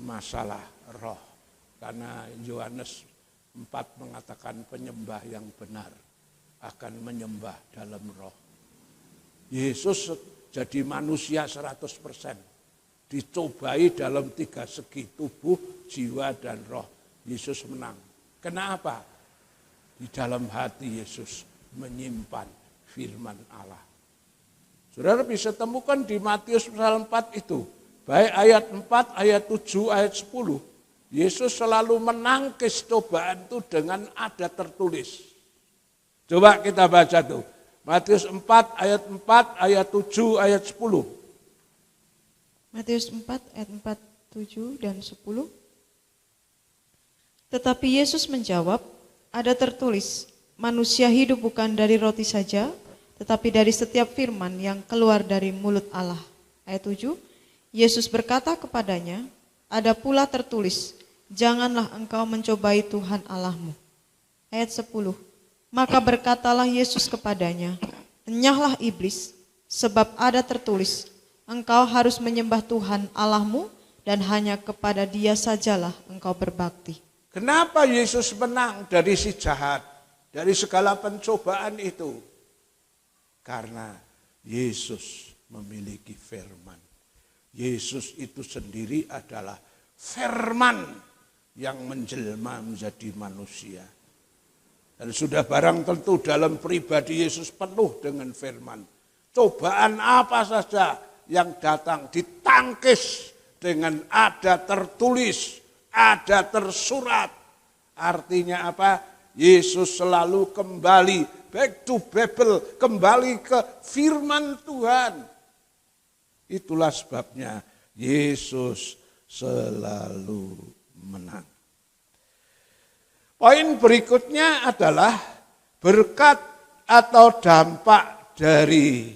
masalah roh. Karena Yohanes 4 mengatakan penyembah yang benar akan menyembah dalam roh. Yesus jadi manusia 100%. Dicobai dalam 3 segi, tubuh, jiwa, dan roh. Yesus menang. Kenapa? Di dalam hati Yesus menyimpan firman Allah. Saudara bisa temukan di Matius pasal 4 itu. Baik ayat 4, ayat 7, ayat 10. Yesus selalu menangkis cobaan itu dengan ada tertulis. Coba kita baca tuh. Matius 4, ayat 7, ayat 10. Matius 4 ayat 4, 7 dan 10. Tetapi Yesus menjawab, ada tertulis, manusia hidup bukan dari roti saja, tetapi dari setiap firman yang keluar dari mulut Allah. Ayat 7, Yesus berkata kepadanya, ada pula tertulis, janganlah engkau mencobai Tuhan Allahmu. Ayat 10, maka berkatalah Yesus kepadanya, enyahlah iblis, sebab ada tertulis, engkau harus menyembah Tuhan Allahmu dan hanya kepada Dia sajalah engkau berbakti. Kenapa Yesus menang dari si jahat, dari segala pencobaan itu? Karena Yesus memiliki firman. Yesus itu sendiri adalah firman yang menjelma menjadi manusia. Dan sudah barang tentu dalam pribadi Yesus penuh dengan firman. Cobaan apa saja yang datang ditangkis dengan ada tertulis, ada tersurat. Artinya apa? Yesus selalu kembali, back to Bible, kembali ke firman Tuhan. Itulah sebabnya Yesus selalu menang. Poin berikutnya adalah berkat atau dampak dari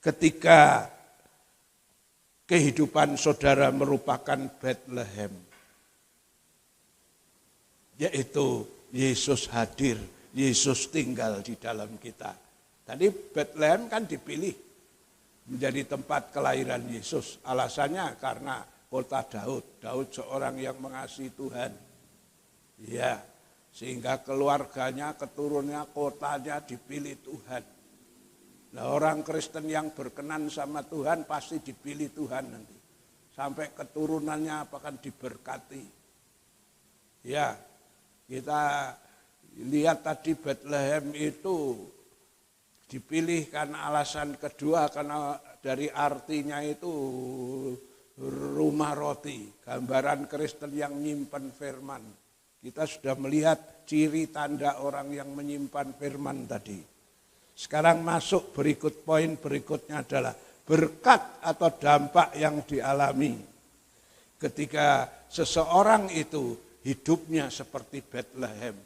ketika kehidupan saudara merupakan Bethlehem. Yaitu Yesus hadir, Yesus tinggal di dalam kita. Tadi Bethlehem kan dipilih menjadi tempat kelahiran Yesus. Alasannya karena kota Daud. Daud seorang yang mengasihi Tuhan. Ya, sehingga keluarganya, keturunannya, kotanya dipilih Tuhan. Nah, orang Kristen yang berkenan sama Tuhan pasti dipilih Tuhan nanti. Sampai keturunannya akan diberkati. Ya, kita lihat tadi Bethlehem itu dipilih karena alasan kedua, karena dari artinya itu rumah roti. Gambaran Kristen yang menyimpan firman. Kita sudah melihat ciri tanda orang yang menyimpan firman tadi. Sekarang masuk poin berikutnya adalah berkat atau dampak yang dialami ketika seseorang itu hidupnya seperti Bethlehem.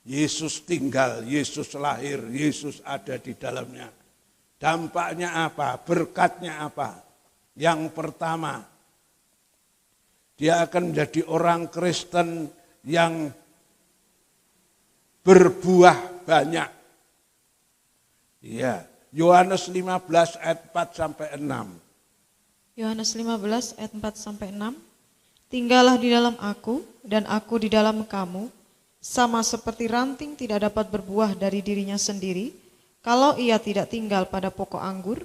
Yesus tinggal, Yesus lahir, Yesus ada di dalamnya. Dampaknya apa? Berkatnya apa? Yang pertama, dia akan menjadi orang Kristen yang berbuah banyak. Ya, Yohanes 15 ayat 4 sampai 6. Yohanes 15 ayat 4 sampai 6. Tinggallah di dalam aku dan aku di dalam kamu, sama seperti ranting tidak dapat berbuah dari dirinya sendiri, kalau ia tidak tinggal pada pokok anggur,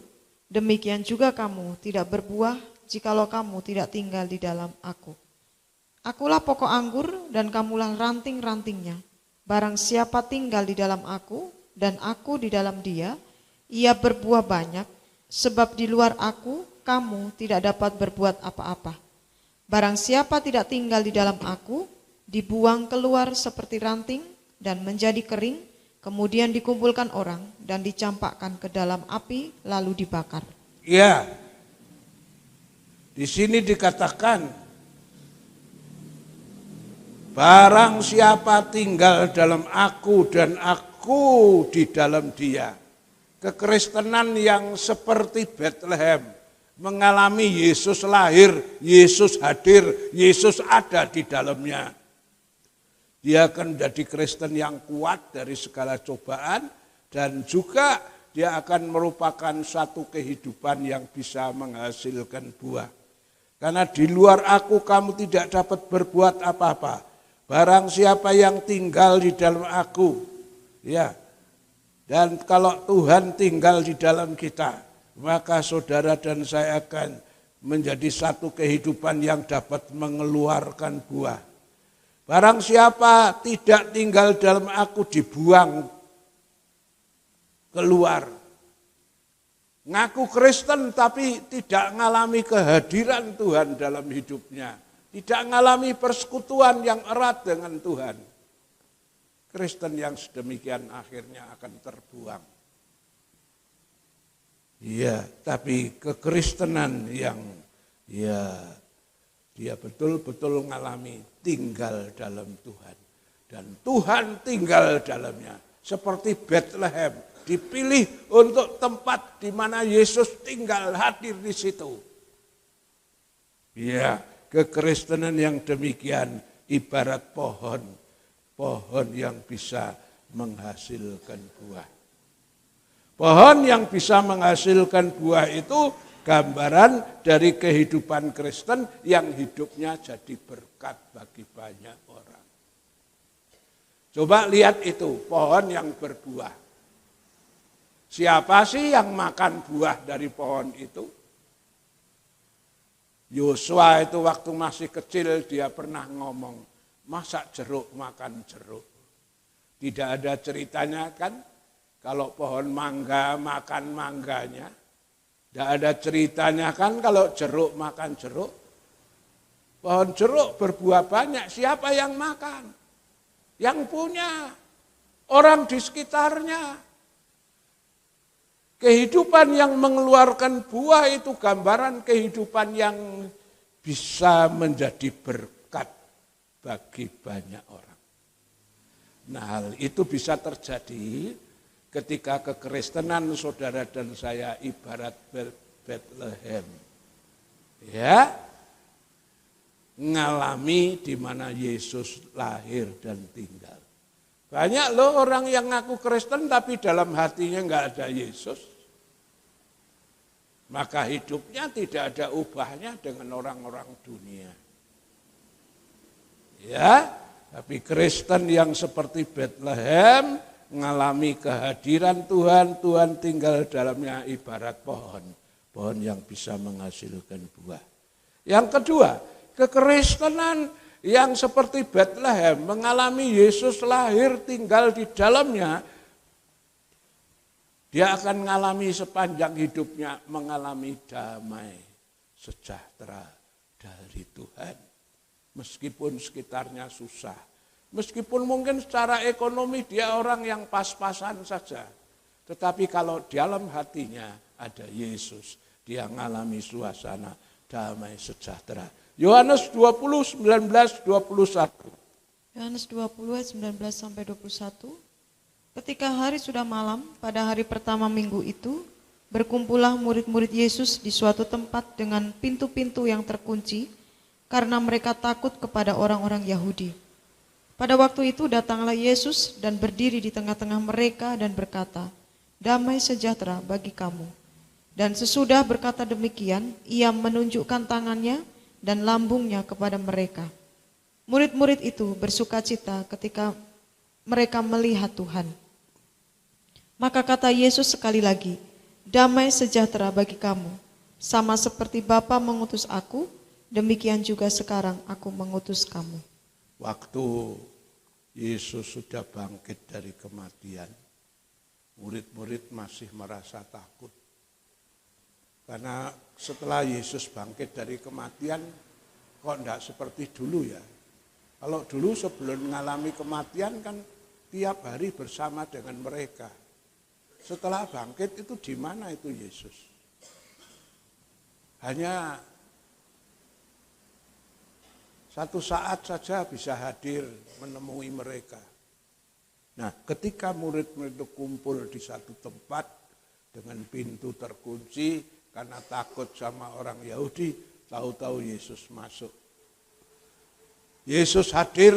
demikian juga kamu tidak berbuah jikalau kamu tidak tinggal di dalam aku. Akulah pokok anggur dan kamulah ranting-rantingnya. Barang siapa tinggal di dalam aku dan aku di dalam dia, ia berbuah banyak, sebab di luar aku kamu tidak dapat berbuat apa-apa. Barang siapa tidak tinggal di dalam aku, dibuang keluar seperti ranting dan menjadi kering, kemudian dikumpulkan orang dan dicampakkan ke dalam api lalu dibakar. Ya, di sini dikatakan, barang siapa tinggal dalam aku dan aku di dalam dia. Kekristenan yang seperti Bethlehem, mengalami Yesus lahir, Yesus hadir, Yesus ada di dalamnya. Dia akan menjadi Kristen yang kuat dari segala cobaan dan juga dia akan merupakan satu kehidupan yang bisa menghasilkan buah. Karena di luar aku kamu tidak dapat berbuat apa-apa. Barang siapa yang tinggal di dalam aku, ya, dan kalau Tuhan tinggal di dalam kita, maka saudara dan saya akan menjadi satu kehidupan yang dapat mengeluarkan buah. Barang siapa tidak tinggal dalam aku, dibuang keluar. Ngaku Kristen tapi tidak mengalami kehadiran Tuhan dalam hidupnya. Tidak mengalami persekutuan yang erat dengan Tuhan. Kristen yang sedemikian akhirnya akan terbuang. Iya, tapi kekristenan yang ya dia betul-betul mengalami tinggal dalam Tuhan. Dan Tuhan tinggal dalamnya. Seperti Bethlehem, dipilih untuk tempat di mana Yesus tinggal hadir di situ. Ya, kekristenan yang demikian ibarat pohon yang bisa menghasilkan buah. Pohon yang bisa menghasilkan buah itu gambaran dari kehidupan Kristen yang hidupnya jadi berkat bagi banyak orang. Coba lihat itu, pohon yang berbuah. Siapa sih yang makan buah dari pohon itu? Yosua itu waktu masih kecil dia pernah ngomong, masak jeruk makan jeruk. Tidak ada ceritanya kan, kalau pohon mangga makan mangganya. Tidak ada ceritanya kan kalau jeruk makan jeruk. Pohon jeruk berbuah banyak, siapa yang makan? Yang punya, orang di sekitarnya. Kehidupan yang mengeluarkan buah itu gambaran kehidupan yang bisa menjadi berkat bagi banyak orang. Nah, hal itu bisa terjadi ketika kekristenan saudara dan saya ibarat Bethlehem. Ya, ngalami di mana Yesus lahir dan tinggal. Banyak loh orang yang ngaku Kristen tapi dalam hatinya enggak ada Yesus. Maka hidupnya tidak ada ubahnya dengan orang-orang dunia. Ya, tapi Kristen yang seperti Bethlehem mengalami kehadiran Tuhan, Tuhan tinggal dalamnya ibarat pohon yang bisa menghasilkan buah. Yang kedua, kekristenan yang seperti Bethlehem mengalami Yesus lahir tinggal di dalamnya, dia akan mengalami sepanjang hidupnya mengalami damai sejahtera dari Tuhan. Meskipun sekitarnya susah, meskipun mungkin secara ekonomi dia orang yang pas-pasan saja. Tetapi kalau dalam hatinya ada Yesus, dia mengalami suasana damai sejahtera. Yohanes 20, 19, 21. Yohanes 20 ayat 19 sampai 21. Ketika hari sudah malam, pada hari pertama minggu itu, berkumpullah murid-murid Yesus di suatu tempat dengan pintu-pintu yang terkunci, karena mereka takut kepada orang-orang Yahudi. Pada waktu itu datanglah Yesus dan berdiri di tengah-tengah mereka dan berkata, "Damai sejahtera bagi kamu." Dan sesudah berkata demikian, ia menunjukkan tangannya dan lambungnya kepada mereka. Murid-murid itu bersukacita ketika mereka melihat Tuhan. Maka kata Yesus sekali lagi, "Damai sejahtera bagi kamu. Sama seperti Bapa mengutus aku, demikian juga sekarang aku mengutus kamu." Waktu Yesus sudah bangkit dari kematian, murid-murid masih merasa takut. Karena setelah Yesus bangkit dari kematian, kok enggak seperti dulu ya. Kalau dulu sebelum mengalami kematian kan tiap hari bersama dengan mereka. Setelah bangkit itu di mana itu Yesus? Hanya satu saat saja bisa hadir menemui mereka. Nah, ketika murid-murid itu kumpul di satu tempat dengan pintu terkunci karena takut sama orang Yahudi, tahu-tahu Yesus masuk. Yesus hadir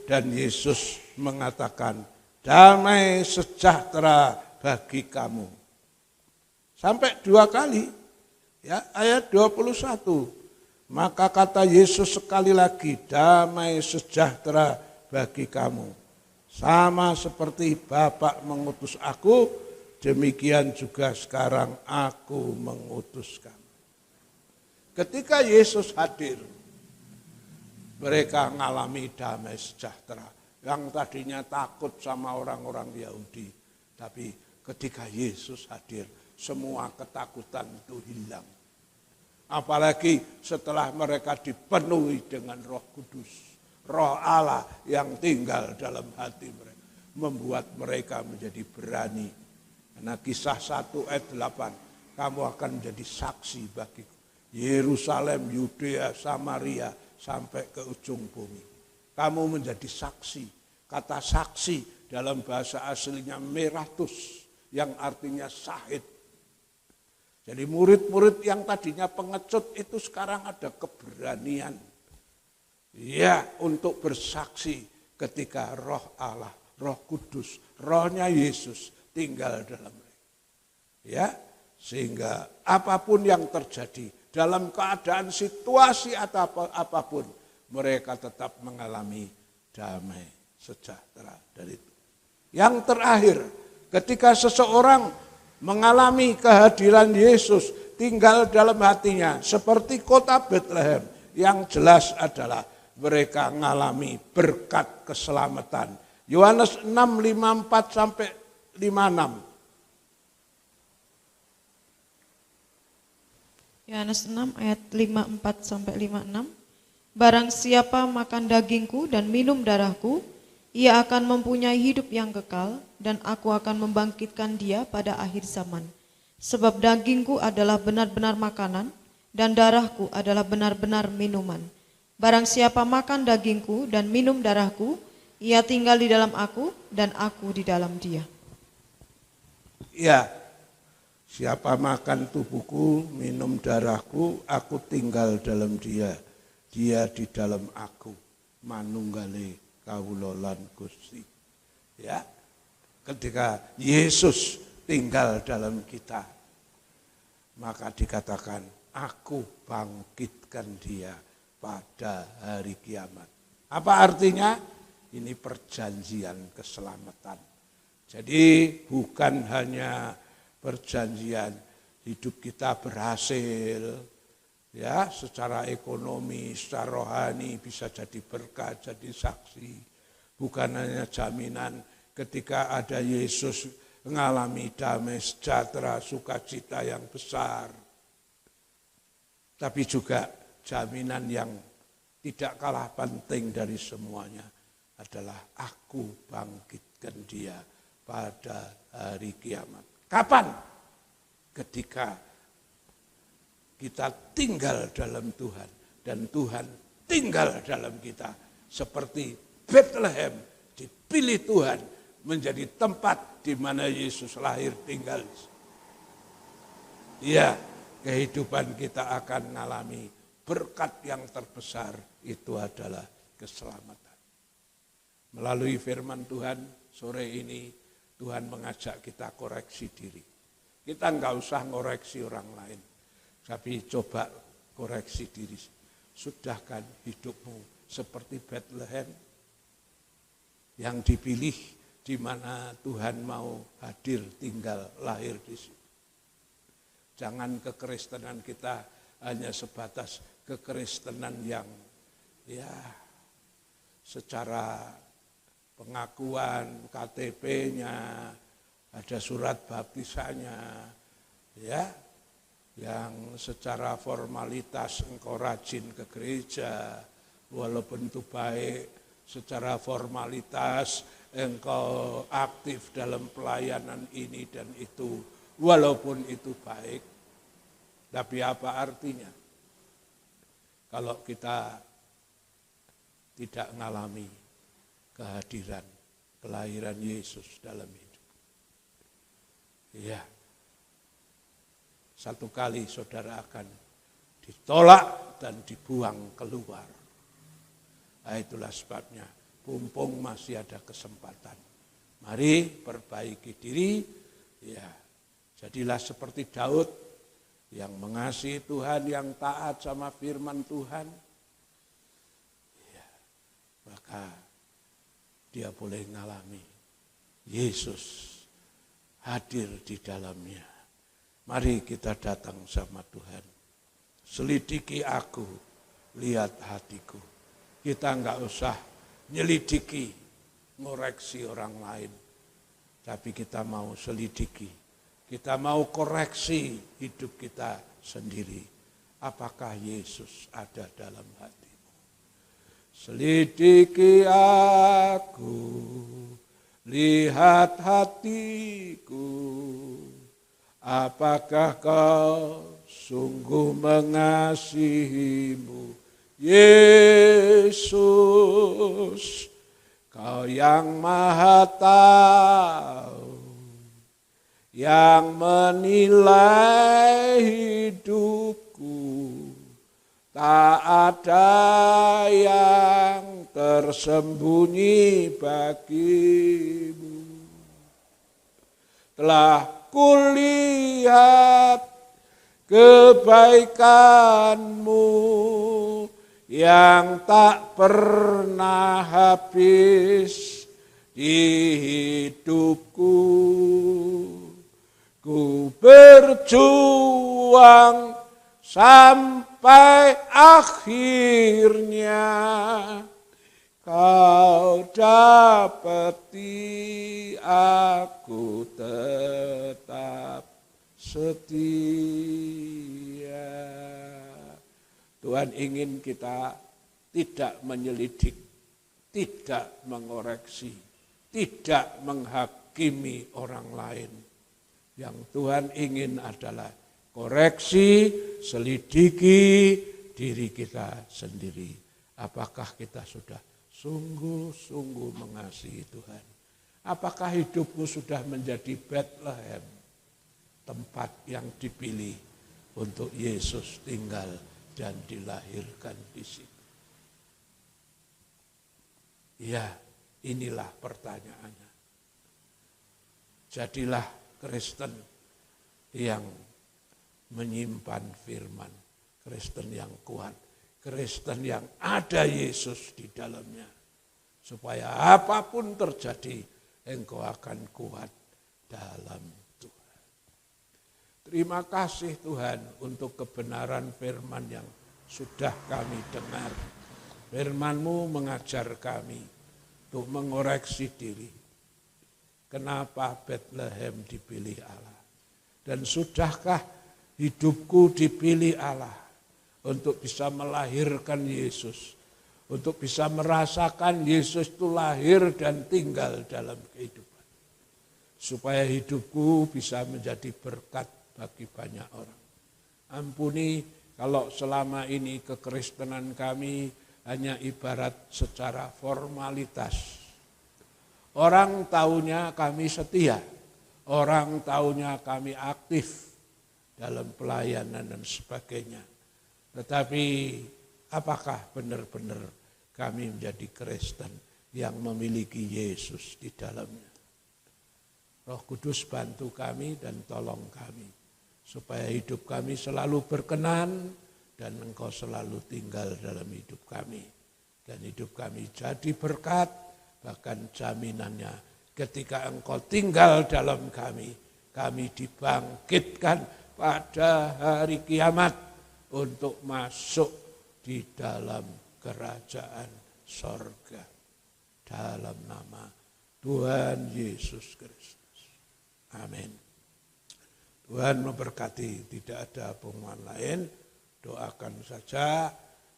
dan Yesus mengatakan, "Damai sejahtera bagi kamu." Sampai 2 kali, ya, ayat 21. Maka kata Yesus sekali lagi, "Damai sejahtera bagi kamu. Sama seperti Bapa mengutus aku, demikian juga sekarang aku mengutus kamu." Ketika Yesus hadir, mereka mengalami damai sejahtera. Yang tadinya takut sama orang-orang Yahudi. Tapi ketika Yesus hadir, semua ketakutan itu hilang. Apalagi setelah mereka dipenuhi dengan Roh Kudus. Roh Allah yang tinggal dalam hati mereka. Membuat mereka menjadi berani. Karena Kisah 1 ayat 8, "Kamu akan menjadi saksi bagiku. Yerusalem, Yudea, Samaria, sampai ke ujung bumi." Kamu menjadi saksi. Kata saksi dalam bahasa aslinya meratus. yang artinya syahid. Jadi murid-murid yang tadinya pengecut itu sekarang ada keberanian ya untuk bersaksi ketika Roh Allah, Roh Kudus, Rohnya Yesus tinggal dalam mereka. Ya, sehingga apapun yang terjadi dalam keadaan situasi atau apapun mereka tetap mengalami damai sejahtera dari itu. Yang terakhir, ketika seseorang mengalami kehadiran Yesus tinggal dalam hatinya seperti kota Bethlehem, yang jelas adalah mereka mengalami berkat keselamatan. Yohanes 6:54 sampai 56. Yohanes 6 ayat 54 sampai 56. Barang siapa makan dagingku dan minum darahku, ia akan mempunyai hidup yang kekal, dan aku akan membangkitkan dia pada akhir zaman. Sebab dagingku adalah benar-benar makanan, dan darahku adalah benar-benar minuman. Barang siapa makan dagingku dan minum darahku, ia tinggal di dalam aku, dan aku di dalam dia. Ya, siapa makan tubuhku, minum darahku, aku tinggal dalam dia. Dia di dalam aku, manunggale kawula lan Gusti. Ya, ketika Yesus tinggal dalam kita, maka dikatakan, aku bangkitkan dia pada hari kiamat. Apa artinya? Ini perjanjian keselamatan. Jadi bukan hanya perjanjian hidup kita berhasil, ya, secara ekonomi, secara rohani bisa jadi berkat, jadi saksi. Bukan hanya jaminan ketika ada Yesus mengalami damai sejahtera, sukacita yang besar. Tapi juga jaminan yang tidak kalah penting dari semuanya adalah aku bangkitkan dia pada hari kiamat. Kapan? Ketika kita tinggal dalam Tuhan dan Tuhan tinggal dalam kita, seperti Bethlehem dipilih Tuhan menjadi tempat di mana Yesus lahir tinggal. Ya, kehidupan kita akan mengalami berkat yang terbesar, itu adalah keselamatan. Melalui firman Tuhan sore ini, Tuhan mengajak kita koreksi diri. Kita enggak usah ngoreksi orang lain, tapi coba koreksi diri. Sudahkan hidupmu seperti Bethlehem yang dipilih, di mana Tuhan mau hadir, tinggal, lahir di situ. Jangan kekristenan kita hanya sebatas kekristenan yang ya secara pengakuan KTP-nya, ada surat baptisannya, ya, yang secara formalitas engkau rajin ke gereja, walaupun itu baik, secara formalitas engkau aktif dalam pelayanan ini dan itu, walaupun itu baik, tapi apa artinya kalau kita tidak mengalami kehadiran, kelahiran Yesus dalam hidup? Ya, satu kali saudara akan ditolak dan dibuang keluar. Nah, itulah sebabnya mumpung masih ada kesempatan, mari perbaiki diri, ya, jadilah seperti Daud yang mengasihi Tuhan, yang taat sama firman Tuhan, ya, maka dia boleh mengalami Yesus hadir di dalamnya. Mari kita datang sama Tuhan. Selidiki aku, lihat hatiku. Kita enggak usah nyelidiki, ngoreksi orang lain. Tapi kita mau selidiki. Kita mau koreksi hidup kita sendiri. Apakah Yesus ada dalam hatimu? Selidiki aku, lihat hatiku. Apakah kau sungguh mengasihimu, Yesus? Kau yang maha tahu, yang menilai hidupku. Tak ada yang tersembunyi bagimu. Telah kulihat kebaikanmu yang tak pernah habis di hidupku. Ku berjuang sampai akhirnya kau dapati aku tetap setia. Tuhan ingin kita tidak menyelidik, tidak mengoreksi, tidak menghakimi orang lain. Yang Tuhan ingin adalah koreksi, selidiki diri kita sendiri. Apakah kita sudah sungguh-sungguh mengasihi Tuhan? Apakah hidupmu sudah menjadi Bethlehem, tempat yang dipilih untuk Yesus tinggal dan dilahirkan di situ? Ya, inilah pertanyaannya. Jadilah Kristen yang menyimpan firman, Kristen yang kuat, Kristen yang ada Yesus di dalamnya. Supaya apapun terjadi, engkau akan kuat dalam Tuhan. Terima kasih Tuhan untuk kebenaran firman yang sudah kami dengar. Firman-Mu mengajar kami untuk mengoreksi diri. Kenapa Bethlehem dipilih Allah? Dan sudahkah hidupku dipilih Allah untuk bisa melahirkan Yesus, untuk bisa merasakan Yesus itu lahir dan tinggal dalam kehidupan, supaya hidupku bisa menjadi berkat bagi banyak orang. Ampuni kalau selama ini kekristenan kami hanya ibarat secara formalitas. Orang taunya kami setia, orang taunya kami aktif dalam pelayanan dan sebagainya. Tetapi apakah benar-benar kami menjadi Kristen yang memiliki Yesus di dalamnya? Roh Kudus bantu kami dan tolong kami, supaya hidup kami selalu berkenan dan Engkau selalu tinggal dalam hidup kami. Dan hidup kami jadi berkat, bahkan jaminannya ketika Engkau tinggal dalam kami, kami dibangkitkan pada hari kiamat untuk masuk di dalam kerajaan sorga. Dalam nama Tuhan Yesus Kristus. Amin. Tuhan memberkati, tidak ada pengumuman lain. Doakan saja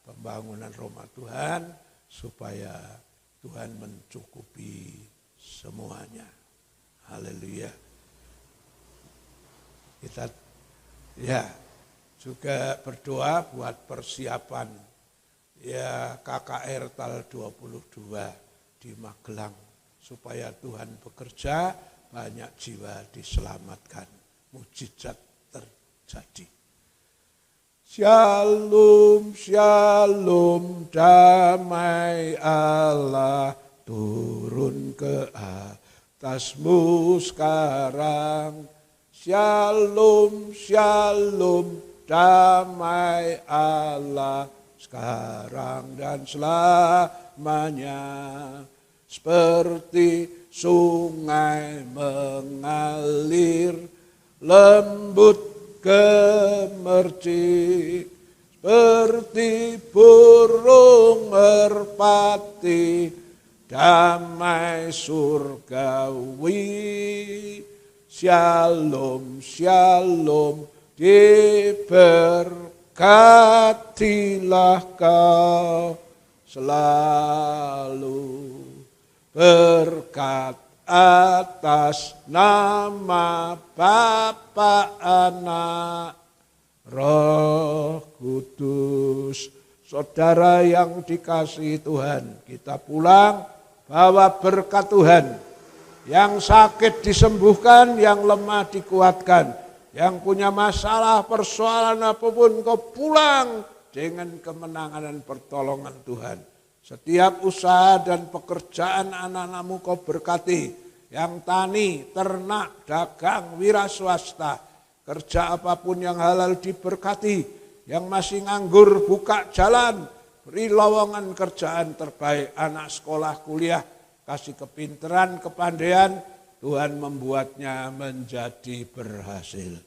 pembangunan rumah Tuhan supaya Tuhan mencukupi semuanya. Haleluya. Kita juga berdoa buat persiapan KKR tanggal 22 di Magelang, supaya Tuhan bekerja, banyak jiwa diselamatkan, mukjizat terjadi. Shalom, shalom, damai Allah turun ke atasmu sekarang. Shalom, shalom, damai Allah sekarang dan selamanya. Seperti sungai mengalir lembut gemercik, seperti burung merpati, damai surgawi. Shalom, shalom, diberkatilah kau selalu. Berkat atas nama Bapa, Anak, Roh Kudus. Saudara yang dikasihi Tuhan, kita pulang bawa berkat Tuhan, Yang sakit disembuhkan, yang lemah dikuatkan. Yang punya masalah, persoalan apapun, kau pulang dengan kemenangan dan pertolongan Tuhan. Setiap usaha dan pekerjaan anak-anakmu kau berkati. Yang tani, ternak, dagang, wira swasta. Kerja apapun yang halal diberkati. Yang masih nganggur buka jalan. Beri lowongan kerjaan terbaik. Anak sekolah, kuliah. Kasih kepinteran, kepandaian, Tuhan membuatnya menjadi berhasil.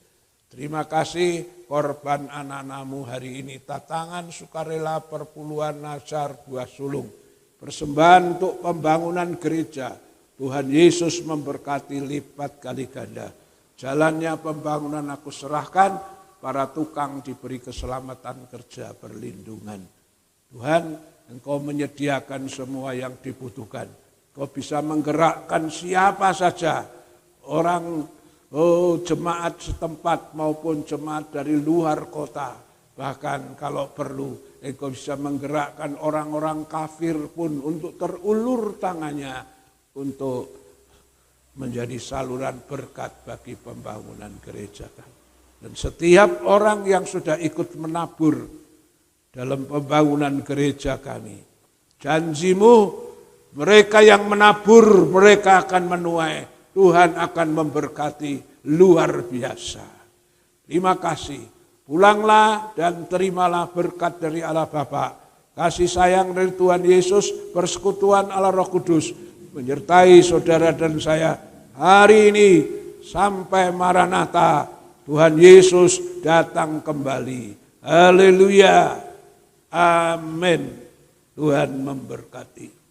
Terima kasih korban anak-anakmu hari ini. Tatangan, sukarela, perpuluhan, nazar, buah sulung. Persembahan untuk pembangunan gereja. Tuhan Yesus memberkati lipat kali ganda. Jalannya pembangunan aku serahkan, para tukang diberi keselamatan kerja, perlindungan. Tuhan, Engkau menyediakan semua yang dibutuhkan. Kau bisa menggerakkan siapa saja, orang jemaat setempat maupun jemaat dari luar kota. Bahkan kalau perlu, Engkau bisa menggerakkan orang-orang kafir pun untuk terulur tangannya untuk menjadi saluran berkat bagi pembangunan gereja. Dan setiap orang yang sudah ikut menabur dalam pembangunan gereja kami, janjimu, mereka yang menabur, mereka akan menuai. Tuhan akan memberkati luar biasa. Terima kasih. Pulanglah dan terimalah berkat dari Allah Bapa. Kasih sayang dari Tuhan Yesus, persekutuan Allah Roh Kudus menyertai saudara dan saya hari ini sampai Maranatha. Tuhan Yesus datang kembali. Haleluya. Amin. Tuhan memberkati.